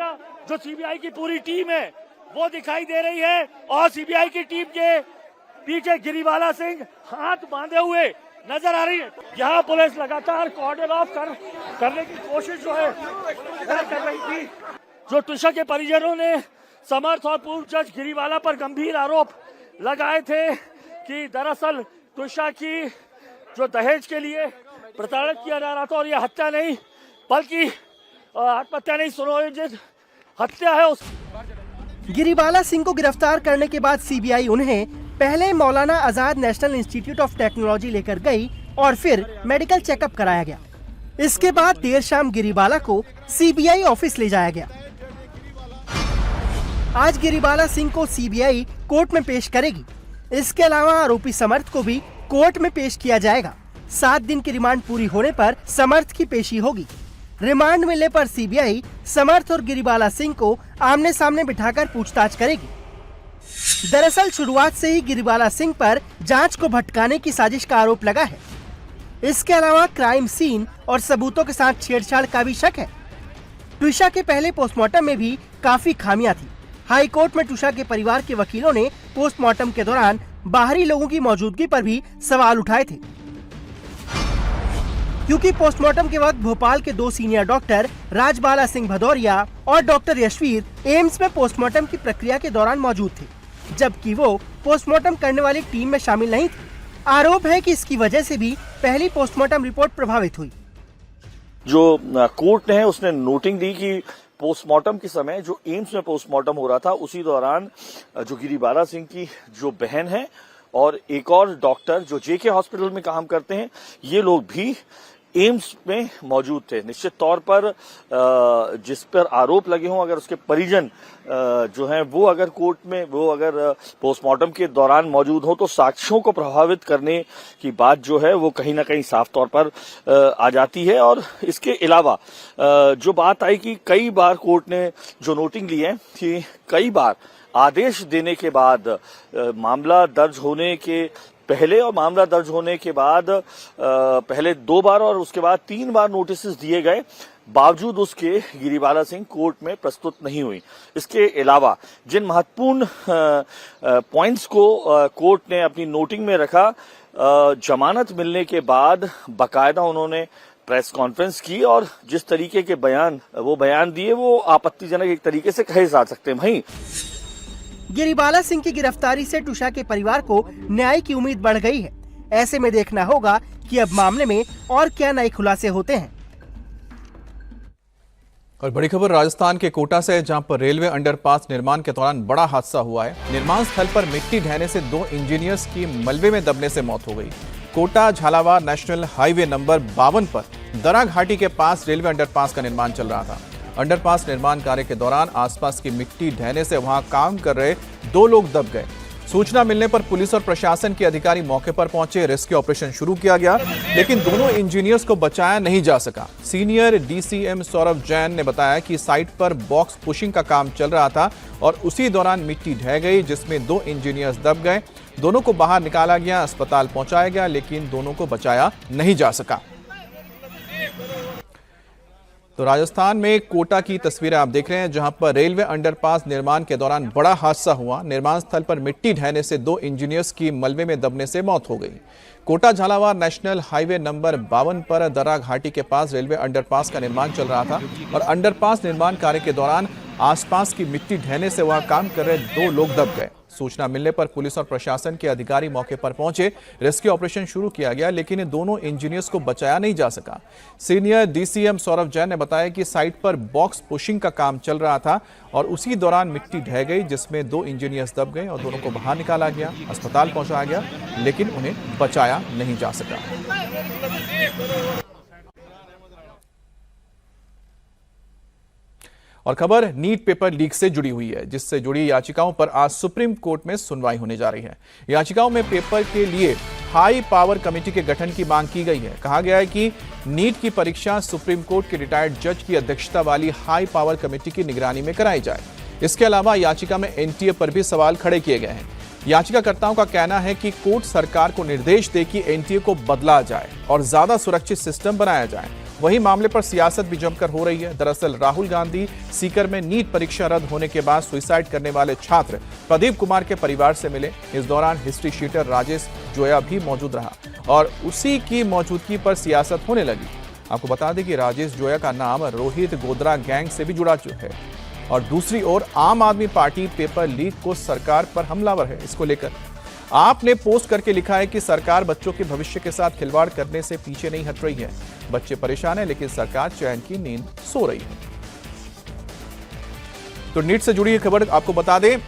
जो सीबीआई की पूरी टीम है वो दिखाई दे रही है और सीबीआई की टीम के पीछे गिरीबाला सिंह हाथ बांधे हुए नजर आ रही है। यहाँ पुलिस लगातार कॉर्डन ऑफ करने की कोशिश जो है कर रही थी। जो ट्विशा के परिजनों ने समर्थ और पूर्व जज गिरीबाला पर गंभीर आरोप लगाए थे कि दरअसल ट्विशा की जो दहेज के लिए प्रताड़ित किया जा रहा था और यह हत्या नहीं बल्कि आत्महत्या नहीं सुनियोजित हत्या है। गिरीबाला सिंह को गिरफ्तार करने के बाद सीबीआई उन्हें पहले Maulana Azad national institute of technology लेकर गई और फिर मेडिकल चेकअप कराया गया। इसके बाद देर शाम गिरीबाला को सीबीआई ऑफिस ले जाया गया। आज गिरीबाला सिंह को सीबीआई कोर्ट में पेश करेगी। इसके अलावा आरोपी समर्थ को भी कोर्ट में पेश किया जाएगा। 7 दिन की रिमांड पूरी होने पर समर्थ की पेशी होगी। रिमांड मिलने पर सीबीआई समर्थ और गिरीबाला सिंह को आमने सामने बिठाकर पूछताछ करेगी। दरअसल शुरुआत से ही गिरीबाला सिंह पर जांच को भटकाने की साजिश का आरोप लगा है। इसके अलावा क्राइम सीन और सबूतों के साथ छेड़छाड़ का भी शक है। ट्विशा के पहले पोस्टमार्टम में भी काफी खामियां थी। हाई कोर्ट में ट्विशा के परिवार के वकीलों ने पोस्टमार्टम के दौरान बाहरी लोगों की मौजूदगी पर भी सवाल उठाए थे, क्योंकि पोस्टमार्टम के वक्त भोपाल के 2 सीनियर डॉक्टर राजबाला सिंह भदौरिया और डॉक्टर यशवीर एम्स में पोस्टमार्टम की प्रक्रिया के दौरान मौजूद थे, जबकि वो पोस्टमार्टम करने वाली टीम में शामिल नहीं थे। आरोप है कि इसकी वजह से भी पहली पोस्टमार्टम रिपोर्ट प्रभावित हुई। जो कोर्ट ने उसने नोटिंग दी कि पोस्टमार्टम के समय जो एम्स में पोस्टमार्टम हो रहा था उसी दौरान जो गिरीबाला सिंह की जो बहन है और एक और डॉक्टर जो जेके हॉस्पिटल में काम करते हैं ये लोग भी एम्स में मौजूद थे। निश्चित तौर पर जिस पर आरोप लगे हों अगर उसके परिजन जो हैं वो अगर कोर्ट में वो अगर पोस्टमार्टम के दौरान मौजूद हो तो साक्ष्यों को प्रभावित करने की बात जो है वो कहीं ना कहीं साफ तौर पर आ जाती है। और इसके अलावा जो बात आई कि कई बार कोर्ट ने जो नोटिंग ली है कि कई बार आदेश देने के बाद मामला दर्ज होने के पहले और मामला दर्ज होने के बाद पहले 2 बार और उसके बाद 3 बार नोटिस दिए गए, बावजूद उसके गिरीबाला सिंह कोर्ट में प्रस्तुत नहीं हुई। इसके अलावा जिन महत्वपूर्ण पॉइंट्स को कोर्ट ने अपनी नोटिंग में रखा, जमानत मिलने के बाद बाकायदा उन्होंने प्रेस कॉन्फ्रेंस की और जिस तरीके के बयान दिए वो आपत्तिजनक एक तरीके से कहे जा सकते हैं। वहीं गिरिबाला सिंह की गिरफ्तारी से टुशा के परिवार को न्याय की उम्मीद बढ़ गई है। ऐसे में देखना होगा कि अब मामले में और क्या नए खुलासे होते हैं। और बड़ी खबर राजस्थान के कोटा से, जहां पर रेलवे अंडरपास निर्माण के दौरान बड़ा हादसा हुआ है। निर्माण स्थल पर मिट्टी ढहने से 2 इंजीनियर्स की मलबे में दबने से मौत हो गई। Kota Jhalawar national highway number 52 पर दरा घाटी के पास रेलवे अंडरपास का निर्माण चल रहा था। अंडरपास निर्माण कार्य के दौरान आसपास की मिट्टी ढहने से वहां काम कर रहे 2 लोग दब गए। सूचना मिलने पर पुलिस और प्रशासन के अधिकारी मौके पर पहुंचे। रेस्क्यू ऑपरेशन शुरू किया गया, लेकिन दोनों इंजीनियर्स को बचाया नहीं जा सका। सीनियर डीसीएम सौरभ जैन ने बताया कि साइट पर बॉक्स पुशिंग का काम चल रहा था और उसी दौरान मिट्टी ढह गई, जिसमें 2 इंजीनियर्स दब गए। दोनों को बाहर निकाला गया, अस्पताल पहुंचाया गया, लेकिन दोनों को बचाया नहीं जा सका। तो राजस्थान में कोटा की तस्वीरें आप देख रहे हैं, जहां पर रेलवे अंडरपास निर्माण के दौरान बड़ा हादसा हुआ। निर्माण स्थल पर मिट्टी ढहने से 2 इंजीनियर्स की मलबे में दबने से मौत हो गई। Kota Jhalawar national highway number 52 पर दरा घाटी के पास रेलवे अंडरपास का निर्माण चल रहा था और अंडरपास निर्माण कार्य के दौरान आसपास की मिट्टी ढहने से वहां काम कर रहे 2 लोग दब गए। सूचना मिलने पर पुलिस और प्रशासन के अधिकारी मौके पर पहुंचे। रेस्क्यू ऑपरेशन शुरू किया गया, लेकिन दोनों इंजीनियर्स को बचाया नहीं जा सका। सीनियर डीसीएम सौरभ जैन ने बताया कि साइट पर बॉक्स पुशिंग का काम चल रहा था और उसी दौरान मिट्टी ढह गई, जिसमें 2 इंजीनियर्स दब गए और दोनों को बाहर निकाला गया, अस्पताल पहुंचाया गया, लेकिन उन्हें बचाया नहीं जा सका। और खबर नीट पेपर लीक से जुड़ी हुई है, जिससे जुड़ी याचिकाओं पर आज सुप्रीम कोर्ट में सुनवाई होने जा रही है। याचिकाओं में पेपर के लिए हाई पावर कमेटी के गठन की मांग की गई है। कहा गया है कि नीट की परीक्षा सुप्रीम कोर्ट के रिटायर्ड जज की अध्यक्षता वाली हाई पावर कमेटी की निगरानी में कराई जाए। इसके अलावा याचिका में एनटीए पर भी सवाल खड़े किए गए हैं। याचिकाकर्ताओं का कहना है कि कोर्ट सरकार को निर्देश दे कि एनटीए को बदला जाए और ज्यादा सुरक्षित सिस्टम बनाया जाए। वहीं मामले पर सियासत भी जमकर हो रही है। दरअसल राहुल गांधी सीकर में नीट परीक्षा रद्द होने के बाद सुसाइड करने वाले छात्र प्रदीप कुमार के परिवार से मिले। इस दौरान हिस्ट्री शीटर राजेश जोया भी मौजूद रहा और उसी की मौजूदगी पर सियासत होने लगी। आपको बता दें कि राजेश जोया का नाम रोहित गोधरा गैंग से भी जुड़ा है और दूसरी ओर आम आदमी पार्टी पेपर लीक को सरकार पर हमलावर है। इसको लेकर आपने पोस्ट करके लिखा है कि सरकार बच्चों के भविष्य के साथ खिलवाड़ करने से पीछे नहीं हट रही है। बच्चे परेशान हैं, लेकिन सरकार चैन की नींद सो रही है। तो नीट से जुड़ी खबर आपको बता दें,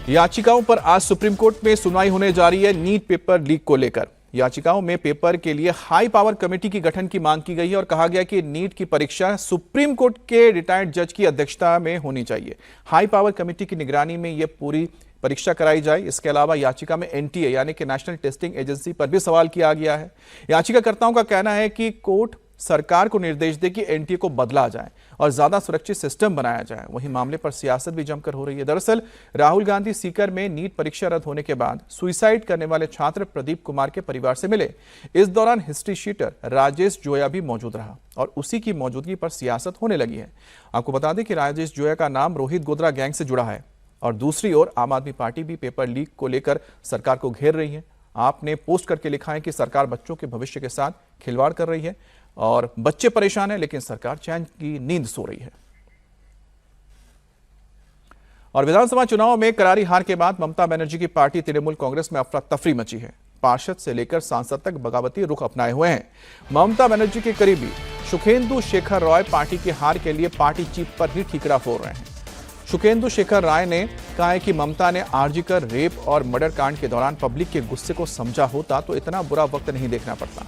याचिकाओं पर आज सुप्रीम कोर्ट में सुनवाई होने जा रही है। नीट पेपर लीक को लेकर याचिकाओं में पेपर के लिए हाई पावर कमेटी की गठन की मांग की गई है और कहा गया कि नीट की परीक्षा सुप्रीम कोर्ट के रिटायर्ड जज की अध्यक्षता में होनी चाहिए। हाई पावर कमेटी की निगरानी में यह पूरी परीक्षा कराई जाए। इसके अलावा याचिका में एनटीए यानी कि नेशनल टेस्टिंग एजेंसी पर भी सवाल किया गया है। याचिकाकर्ताओं का कहना है कि कोर्ट सरकार को निर्देश दे कि एनटीए को बदला जाए और ज्यादा सुरक्षित सिस्टम बनाया जाए। वहीं मामले पर सियासत भी जमकर हो रही है। दरअसल राहुल गांधी सीकर में नीट परीक्षा रद्द होने के बाद सुसाइड करने वाले छात्र प्रदीप कुमार के परिवार से मिले। इस दौरान हिस्ट्री शीटर राजेश जोया भी मौजूद रहा और उसी की मौजूदगी पर सियासत होने लगी है। आपको बता दें कि राजेश जोया का नाम रोहित गोधरा गैंग से जुड़ा है और दूसरी ओर आम आदमी पार्टी भी पेपर लीक को लेकर सरकार को घेर रही है। आपने पोस्ट करके लिखा है कि सरकार बच्चों के भविष्य के साथ खिलवाड़ कर रही है और बच्चे परेशान हैं, लेकिन सरकार चैन की नींद सो रही है। और विधानसभा चुनाव में करारी हार के बाद ममता बनर्जी की पार्टी तृणमूल कांग्रेस में अफरा तफरी मची है। पार्षद से लेकर सांसद तक बगावती रुख अपनाए हुए हैं। ममता बनर्जी के करीबी सुखेंदु शेखर रॉय पार्टी की हार के लिए पार्टी चीफ पर ही ठीकरा फोड़ रहे हैं। सुखेंदु शेखर राय ने कहा है कि ममता ने आरजीकर रेप और मर्डर कांड के दौरान पब्लिक के गुस्से को समझा होता तो इतना बुरा वक्त नहीं देखना पड़ता।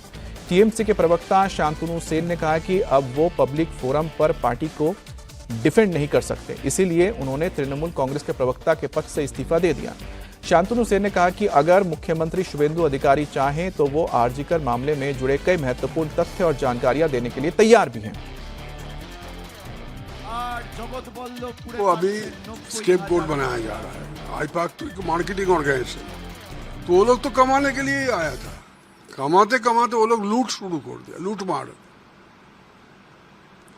टीएमसी के प्रवक्ता शांतनु सेन ने कहा कि अब वो पब्लिक फोरम पर पार्टी को डिफेंड नहीं कर सकते, इसीलिए उन्होंने तृणमूल कांग्रेस के प्रवक्ता के पद से इस्तीफा दे दिया। शांतनु सेन ने कहा कि अगर मुख्यमंत्री शुभेंदु अधिकारी चाहें तो वो आरजीकर मामले में जुड़े कई महत्वपूर्ण तथ्य और जानकारियां देने के लिए तैयार भी हैं। वो अभी स्केपगोट बनाया जा रहा है। आईपैक तो मार्केटिंग ऑर्गेनाइजेशन, तो वो लोग तो कमाने के लिए ही आया था। कमाते कमाते वो लोग लूट शुरू कर दिया, लूट मार।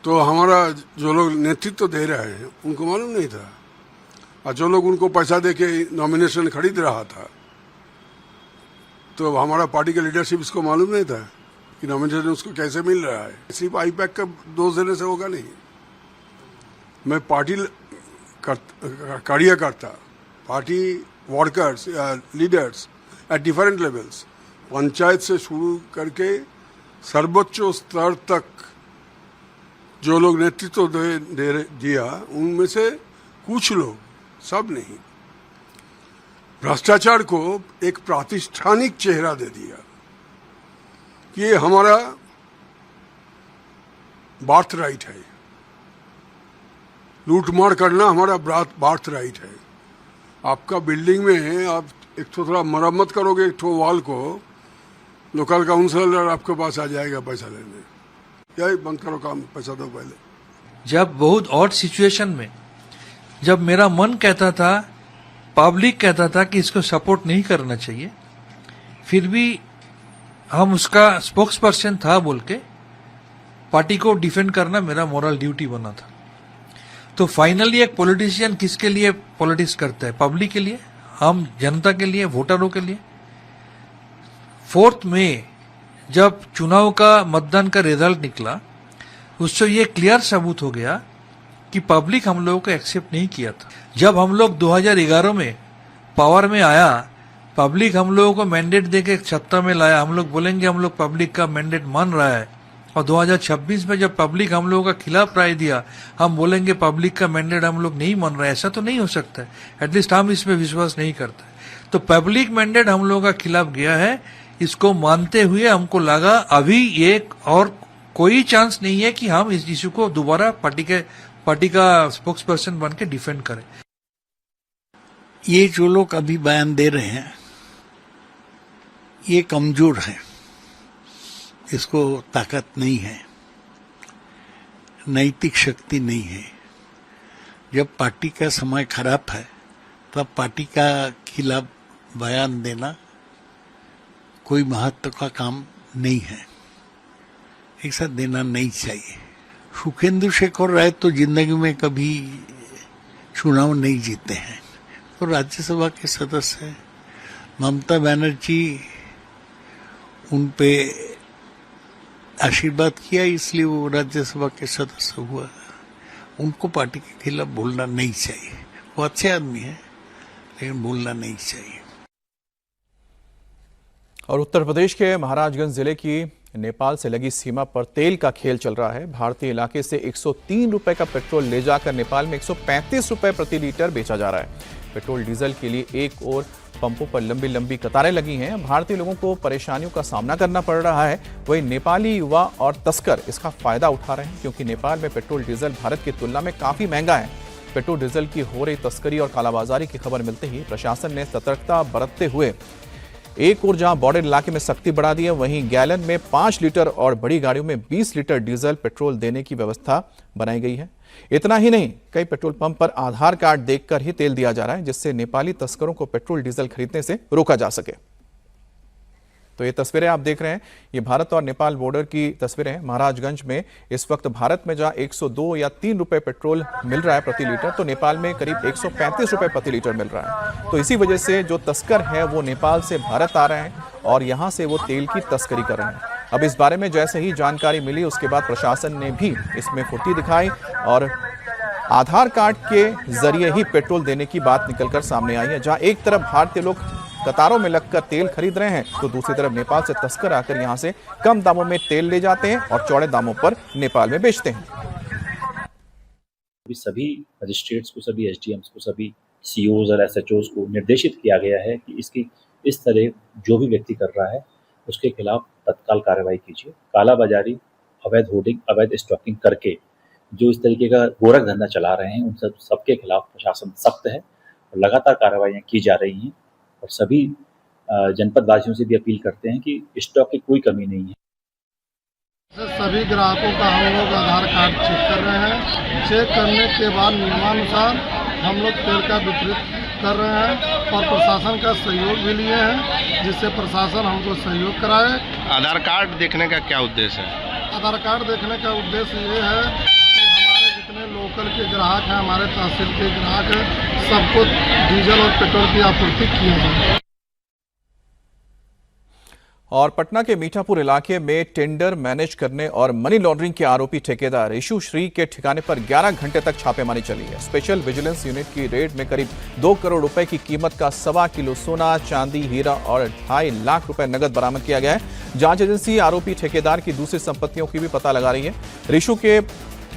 तो हमारा जो लोग नेतृत्व दे रहे हैं उनको मालूम नहीं था, और जो लोग उनको पैसा देके नॉमिनेशन खरीद रहा था तो हमारा पार्टी का लीडरशिप इसको मालूम नहीं था कि नॉमिनेशन उसको कैसे मिल रहा है। सिर्फ आईपैक का दोष देने से होगा नहीं। मैं पार्टी कार्यकर्ता, पार्टी वर्कर्स या leaders at different levels, panchayat से शुरू करके सर्वोच्च स्तर तक जो लोग नेतृत्व दिया, उनमें से कुछ लोग, सब नहीं, भ्रष्टाचार को एक प्रातिष्ठानिक चेहरा दे दिया कि ये हमारा बार्थ राइट है, लूटमार करना हमारा बार्थ राइट है। आपका बिल्डिंग में है, आप एक तो थोड़ा मरम्मत करोगे एक तो वॉल को, लोकल काउंसिलर आपके पास आ जाएगा पैसा लेने, यही बंद करो काम, पैसा दो पहले। जब बहुत ऑड सिचुएशन में जब मेरा मन कहता था, पब्लिक कहता था कि इसको सपोर्ट नहीं करना चाहिए, फिर भी हम उसका स्पोक्स पर्सन था बोल के पार्टी को डिफेंड करना मेरा मोरल ड्यूटी बना था। तो फाइनली एक पॉलिटिशियन किसके लिए पॉलिटिक्स करता है? पब्लिक के लिए, हम जनता के लिए, वोटरों के लिए। 4 मई जब चुनाव का मतदान का रिजल्ट निकला, उससे ये क्लियर सबूत हो गया कि पब्लिक हम लोगों को एक्सेप्ट नहीं किया था। जब हम लोग 2011 में पावर में आया, पब्लिक हम लोगों को मैंडेट देके सत्ता में लाया, हम लोग बोलेंगे हम लोग पब्लिक का मैंडेट मान रहा है। और 2026 में जब पब्लिक हम लोगों का खिलाफ राय दिया, हम बोलेंगे पब्लिक का मैंडेट हम लोग नहीं मान रहे। ऐसा तो नहीं हो सकता है, एटलीस्ट हम इसमें विश्वास नहीं करते। तो पब्लिक मैंडेट हम लोगों का खिलाफ गया है, इसको मानते हुए हमको लगा अभी एक और कोई चांस नहीं है कि हम इस इश्यू को दोबारा पार्टी का स्पोक्स पर्सन बन के डिफेंड करें। ये जो लोग अभी बयान दे रहे हैं, ये कमजोर है, इसको ताकत नहीं है, नैतिक शक्ति नहीं है। जब पार्टी का समय खराब है तब पार्टी का खिलाफ बयान देना कोई महत्व का काम नहीं है, ऐसा देना नहीं चाहिए। सुखेंदु शेखर राय तो जिंदगी में कभी चुनाव नहीं जीते हैं, तो राज्यसभा के सदस्य हैं। ममता बनर्जी उन पे आशीर्वाद किया, इसलिए वो राज्यसभा के सदस्य हुआ। उनको पार्टी के खिलाफ बोलना नहीं चाहिए। वो अच्छे आदमी है, लेकिन बोलना नहीं चाहिए। और उत्तर प्रदेश के महाराजगंज जिले की नेपाल से लगी सीमा पर तेल का खेल चल रहा है। भारतीय इलाके से 103 रुपए का पेट्रोल ले जाकर नेपाल में 135 रुपए प्रति लीटर बेचा जा रहा है। पेट्रोल डीजल के लिए एक और पंपों पर लंबी लंबी कतारें लगी हैं। भारतीय लोगों को परेशानियों का सामना करना पड़ रहा है। वहीं नेपाली युवा और तस्कर इसका फायदा उठा रहे हैं, क्योंकि नेपाल में पेट्रोल डीजल भारत की तुलना में काफी महंगा है। पेट्रोल डीजल की हो रही तस्करी और कालाबाजारी की खबर मिलते ही प्रशासन ने सतर्कता बरतते हुए एक और जहां बॉर्डर इलाके में सख्ती बढ़ा दी है, वहीं गैलन में 5 लीटर और बड़ी गाड़ियों में 20 लीटर डीजल पेट्रोल देने की व्यवस्था बनाई गई है। इतना ही नहीं, कई पेट्रोल पंप पर आधार कार्ड देखकर ही तेल दिया जा रहा है, जिससे नेपाली तस्करों को पेट्रोल डीजल खरीदने से रोका जा सके। तो ये तस्वीरें आप देख रहे हैं, ये भारत और नेपाल बॉर्डर की तस्वीरें हैं। महाराजगंज में इस वक्त भारत में जहां 102 या 3 रुपए पेट्रोल मिल रहा है प्रति लीटर, तो नेपाल में करीब 135 रुपए प्रति लीटर मिल रहा है। तो इसी वजह से जो तस्कर हैं वो नेपाल से भारत आ रहे हैं और यहां से वो तेल की तस्करी कर रहे हैं। अब इस बारे में जैसे ही जानकारी मिली, उसके बाद प्रशासन ने भी इसमें फुर्ती दिखाई और आधार कार्ड के जरिए ही पेट्रोल देने की बात निकलकर सामने आई है। जहां एक तरफ भारतीय लोग कतारों में लगकर तेल खरीद रहे हैं, तो दूसरी तरफ नेपाल से तस्कर आकर यहां से कम दामों में तेल ले जाते हैं और चौड़े दामों पर नेपाल में बेचते हैं। सभी मजिस्ट्रेट्स को, सभी एसडीएम्स को, सभी सीओज और एसएचओज को निर्देशित किया गया है कि इसकी इस तरह जो भी व्यक्ति कर रहा है उसके खिलाफ तत्काल कार्रवाई कीजिए। कालाबाजारी, अवैध होर्डिंग, अवैध स्टॉकिंग करके जो इस तरीके का गोरख धंधा चला रहे हैं, उन सबके खिलाफ प्रशासन सख्त है और लगातार कार्रवाइयाँ की जा रही हैं। और सभी जनपद वासियों से भी अपील करते हैं कि स्टॉक की कोई कमी नहीं है। सभी ग्राहकों का हम लोग आधार कार्ड चेक कर रहे हैं। चेक करने के बाद नियमानुसार हम लोग तेल का वितरित कर रहे हैं और प्रशासन का सहयोग भी लिए हैं, जिससे प्रशासन हमको सहयोग कराए। आधार कार्ड देखने का क्या उद्देश्य है? आधार कार्ड देखने का उद्देश्य ये है कि हमारे जितने लोकल के ग्राहक हैं, हमारे तहसील के ग्राहक हैं, सबको डीजल और पेट्रोल की आपूर्ति की है। और पटना के मीठापुर इलाके में टेंडर मैनेज करने और मनी लॉन्ड्रिंग के आरोपी ठेकेदार रिशु श्री के ठिकाने पर 11 घंटे तक छापेमारी चली है। स्पेशल विजिलेंस यूनिट की रेड में करीब 2 करोड़ रुपए की कीमत का 1.25 किलो सोना, चांदी, हीरा और 2.5 लाख रुपए नगद बरामद किया गया है। जांच एजेंसी आरोपी ठेकेदार की दूसरी संपत्तियों की भी पता लगा रही है। रिशु के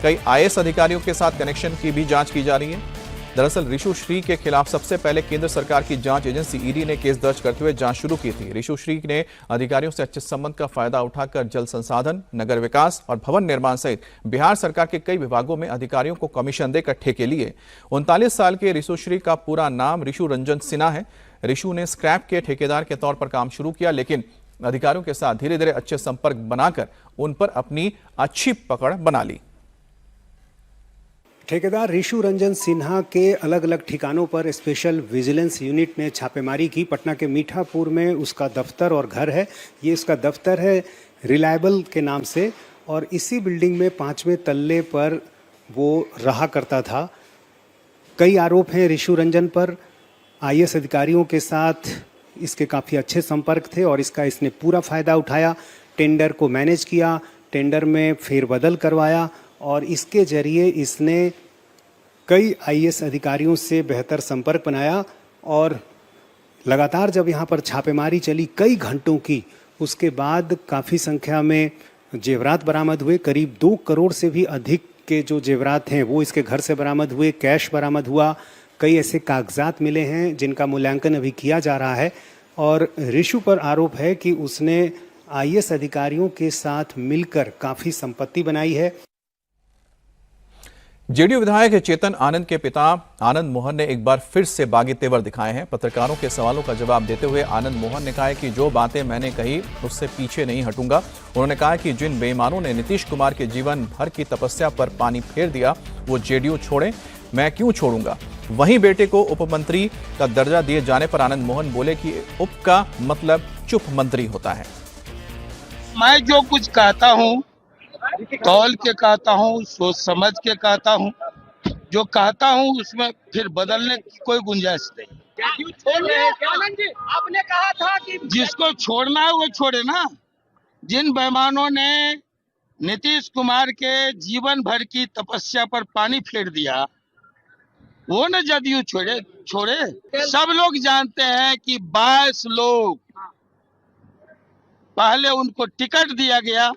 कई IAS अधिकारियों के साथ कनेक्शन की भी जांच की जा रही है। दरअसल रिशु श्री के खिलाफ सबसे पहले केंद्र सरकार की जांच एजेंसी ईडी ने केस दर्ज करते हुए जांच शुरू की थी। रिशु श्री ने अधिकारियों से अच्छे संबंध का फायदा उठाकर जल संसाधन, नगर विकास और भवन निर्माण सहित बिहार सरकार के कई विभागों में अधिकारियों को कमीशन देकर ठेके लिए। 39 साल के रिशु श्री का पूरा नाम रिशु रंजन सिन्हा है। रिशु ने स्क्रैप के ठेकेदार के तौर पर काम शुरू किया, लेकिन अधिकारियों के साथ धीरे धीरे अच्छे संपर्क बनाकर उन पर अपनी अच्छी पकड़ बना ली। ठेकेदार रिशु रंजन सिन्हा के अलग अलग ठिकानों पर स्पेशल विजिलेंस यूनिट ने छापेमारी की। पटना के मीठापुर में उसका दफ्तर और घर है। ये उसका दफ्तर है रिलायबल के नाम से, और इसी बिल्डिंग में 5वें तल्ले पर वो रहा करता था। कई आरोप हैं रिशु रंजन पर। IAS अधिकारियों के साथ इसके काफ़ी अच्छे संपर्क थे और इसने पूरा फ़ायदा उठाया। टेंडर को मैनेज किया, टेंडर में फेरबदल करवाया और इसके जरिए इसने कई IAS अधिकारियों से बेहतर संपर्क बनाया। और लगातार जब यहाँ पर छापेमारी चली कई घंटों की, उसके बाद काफ़ी संख्या में जेवरात बरामद हुए। करीब 2 करोड़ से भी अधिक के जो जेवरात हैं वो इसके घर से बरामद हुए। कैश बरामद हुआ। कई ऐसे कागजात मिले हैं जिनका मूल्यांकन अभी किया जा रहा है। और रिशु पर आरोप है कि उसने IAS अधिकारियों के साथ मिलकर काफ़ी संपत्ति बनाई है। जेडीयू विधायक चेतन आनंद के पिता आनंद मोहन ने एक बार फिर से बागी तेवर दिखाए हैं। पत्रकारों के सवालों का जवाब देते हुए आनंद मोहन ने कहा कि जो बातें मैंने कही उससे पीछे नहीं हटूंगा। उन्होंने कहा कि जिन बेईमानों ने नीतीश कुमार के जीवन भर की तपस्या पर पानी फेर दिया वो जेडीयू छोड़े, मैं क्यों छोड़ूंगा। वहीं बेटे को उप मंत्री का दर्जा दिए जाने पर आनंद मोहन बोले कि उप का मतलब चुप मंत्री होता है। मैं जो कुछ कहता हूँ तौल के कहता हूँ, सोच समझ के कहता हूँ। जो कहता हूँ उसमें फिर बदलने की कोई गुंजाइश नहीं। आपने कहा था कि जिसको छोड़ना है वो छोड़े ना। जिन बेईमानों ने नीतीश कुमार के जीवन भर की तपस्या पर पानी फेर दिया वो न जदयू छोड़े। सब लोग जानते हैं कि 22 लोग पहले उनको टिकट दिया गया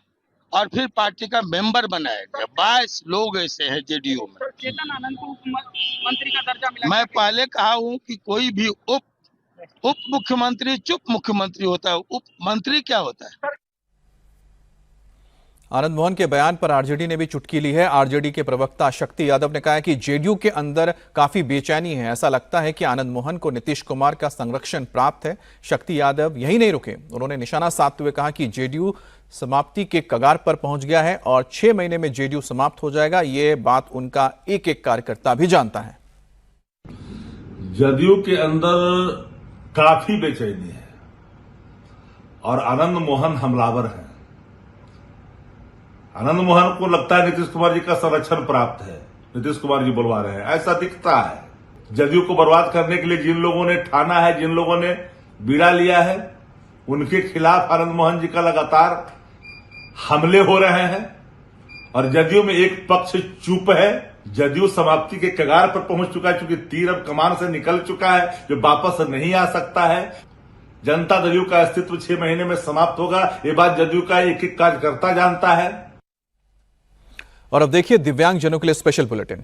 और फिर पार्टी का मेंबर बनाया गया। 22 लोग ऐसे हैं जेडीयू में। चेतन आनंद को मंत्री का दर्जा मिला। मैं पहले कहा हूं कि कोई भी उप मुख्यमंत्री चुप मुख्यमंत्री होता है, उप मंत्री क्या होता है। आनंद मोहन के बयान पर आरजेडी ने भी चुटकी ली है। आरजेडी के प्रवक्ता शक्ति यादव ने कहा है कि जेडीयू के अंदर काफी बेचैनी है। ऐसा लगता है कि आनंद मोहन को नीतीश कुमार का संरक्षण प्राप्त है। शक्ति यादव यही नहीं रुके, उन्होंने निशाना साधते हुए कहा कि जेडीयू समाप्ति के कगार पर पहुंच गया है और 6 महीने में जेडीयू समाप्त हो जाएगा। ये बात उनका एक एक कार्यकर्ता भी जानता है। जदयू के अंदर काफी बेचैनी है और आनंद मोहन हमलावर है। आनंद मोहन को लगता है नीतीश कुमार जी का संरक्षण प्राप्त है, नीतीश कुमार जी बुलवा रहे हैं, ऐसा दिखता है। जदयू को बर्बाद करने के लिए जिन लोगों ने ठाना है, जिन लोगों ने बीड़ा लिया है, उनके खिलाफ आनंद मोहन जी का लगातार हमले हो रहे हैं। और जदयू में एक पक्ष चुप है। जदयू समाप्ति के कगार पर पहुंच चुका है, क्योंकि तीर अब कमान से निकल चुका है, जो वापस नहीं आ सकता है। जनता जदयू का अस्तित्व 6 महीने में समाप्त होगा, ये बात जदयू का एक एक कार्यकर्ता जानता है। और अब देखिए दिव्यांगजनों के लिए स्पेशल बुलेटिन।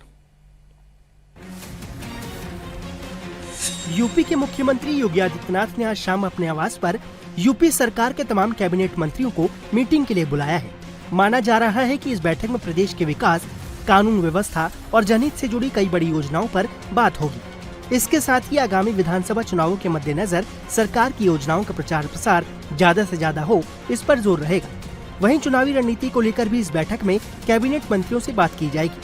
यूपी के मुख्यमंत्री योगी आदित्यनाथ ने आज शाम अपने आवास पर यूपी सरकार के तमाम कैबिनेट मंत्रियों को मीटिंग के लिए बुलाया है। माना जा रहा है कि इस बैठक में प्रदेश के विकास, कानून व्यवस्था और जनहित से जुड़ी कई बड़ी योजनाओं पर बात होगी। इसके साथ ही आगामी विधानसभा चुनावों के मद्देनजर सरकार की योजनाओं का प्रचार प्रसार ज्यादा से ज्यादा हो, इस पर जोर रहेगा। वहीं चुनावी रणनीति को लेकर भी इस बैठक में कैबिनेट मंत्रियों से बात की जाएगी।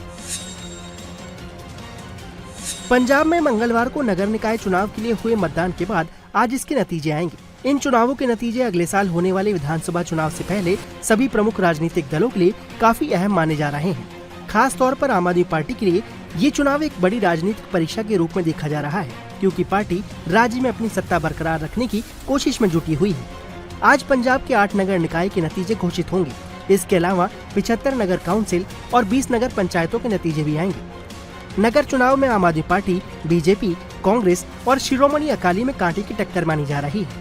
पंजाब में मंगलवार को नगर निकाय चुनाव के लिए हुए मतदान के बाद आज इसके नतीजे आएंगे। इन चुनावों के नतीजे अगले साल होने वाले विधानसभा चुनाव से पहले सभी प्रमुख राजनीतिक दलों के लिए काफी अहम माने जा रहे हैं। खास तौर पर आम आदमी पार्टी के लिए ये चुनाव एक बड़ी राजनीतिक परीक्षा के रूप में देखा जा रहा है, क्योंकि पार्टी राज्य में अपनी सत्ता बरकरार रखने की कोशिश में जुटी हुई है। आज पंजाब के 8 नगर निकाय के नतीजे घोषित होंगे। इसके अलावा 75 नगर काउंसिल और 20 नगर पंचायतों के नतीजे भी आएंगे। नगर चुनाव में आम आदमी पार्टी, बीजेपी, कांग्रेस और शिरोमणि अकाली में कांटे की टक्कर मानी जा रही है।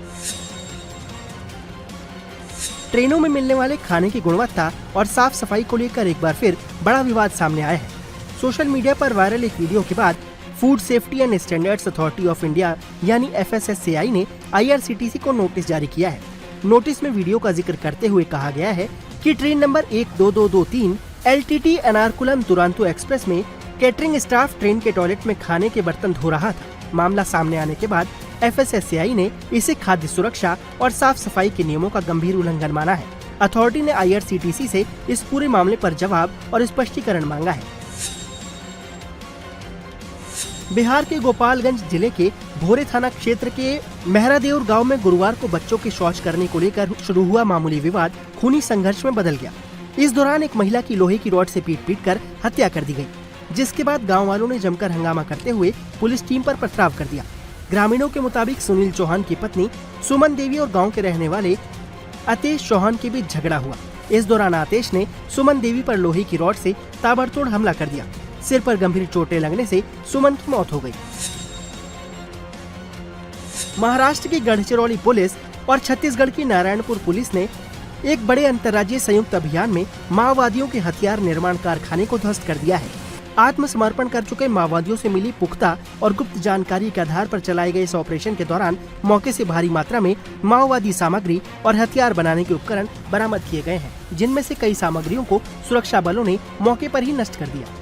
ट्रेनों में मिलने वाले खाने की गुणवत्ता और साफ सफाई को लेकर एक बार फिर बड़ा विवाद सामने आया है। सोशल मीडिया पर वायरल एक वीडियो के बाद food safety and standards authority of India यानी FSSAI ने IRCTC को नोटिस जारी किया है। नोटिस में वीडियो का जिक्र करते हुए कहा गया है कि train number 12223 LTT Ernakulam Duronto express में कैटरिंग स्टाफ ट्रेन के टॉयलेट में खाने के बर्तन धो रहा था। मामला सामने आने के बाद FSSAI ने इसे खाद्य सुरक्षा और साफ सफाई के नियमों का गंभीर उल्लंघन माना है। अथॉरिटी ने IRCTC से इस पूरे मामले पर जवाब और स्पष्टीकरण मांगा है। बिहार के गोपालगंज जिले के भोरे थाना क्षेत्र के मेहरादेउर गांव में गुरुवार को बच्चों के शौच करने को लेकर शुरू हुआ मामूली विवाद खूनी संघर्ष में बदल गया। इस दौरान एक महिला की लोहे की रॉड से पीट कर हत्या कर दी गई, जिसके बाद गांव वालों ने जमकर हंगामा करते हुए पुलिस टीम पर पथराव कर दिया। ग्रामीणों के मुताबिक सुनील चौहान की पत्नी सुमन देवी और गाँव के रहने वाले आतेश चौहान के बीच झगड़ा हुआ। इस दौरान आतेश ने सुमन देवी पर लोहे की रॉड से ताबड़तोड़ हमला कर दिया। सिर पर गंभीर चोटें लगने से सुमन की मौत हो गई। महाराष्ट्र की गढ़चिरौली पुलिस और छत्तीसगढ़ की नारायणपुर पुलिस ने एक बड़े अंतर्राज्यीय संयुक्त अभियान में माओवादियों के हथियार निर्माण कारखाने को ध्वस्त कर दिया है। आत्मसमर्पण कर चुके माओवादियों से मिली पुख्ता और गुप्त जानकारी के आधार पर चलाए गए इस ऑपरेशन के दौरान मौके से भारी मात्रा में माओवादी सामग्री और हथियार बनाने के उपकरण बरामद किए गए हैं, जिनमें से कई सामग्रियों को सुरक्षा बलों ने मौके पर ही नष्ट कर दिया।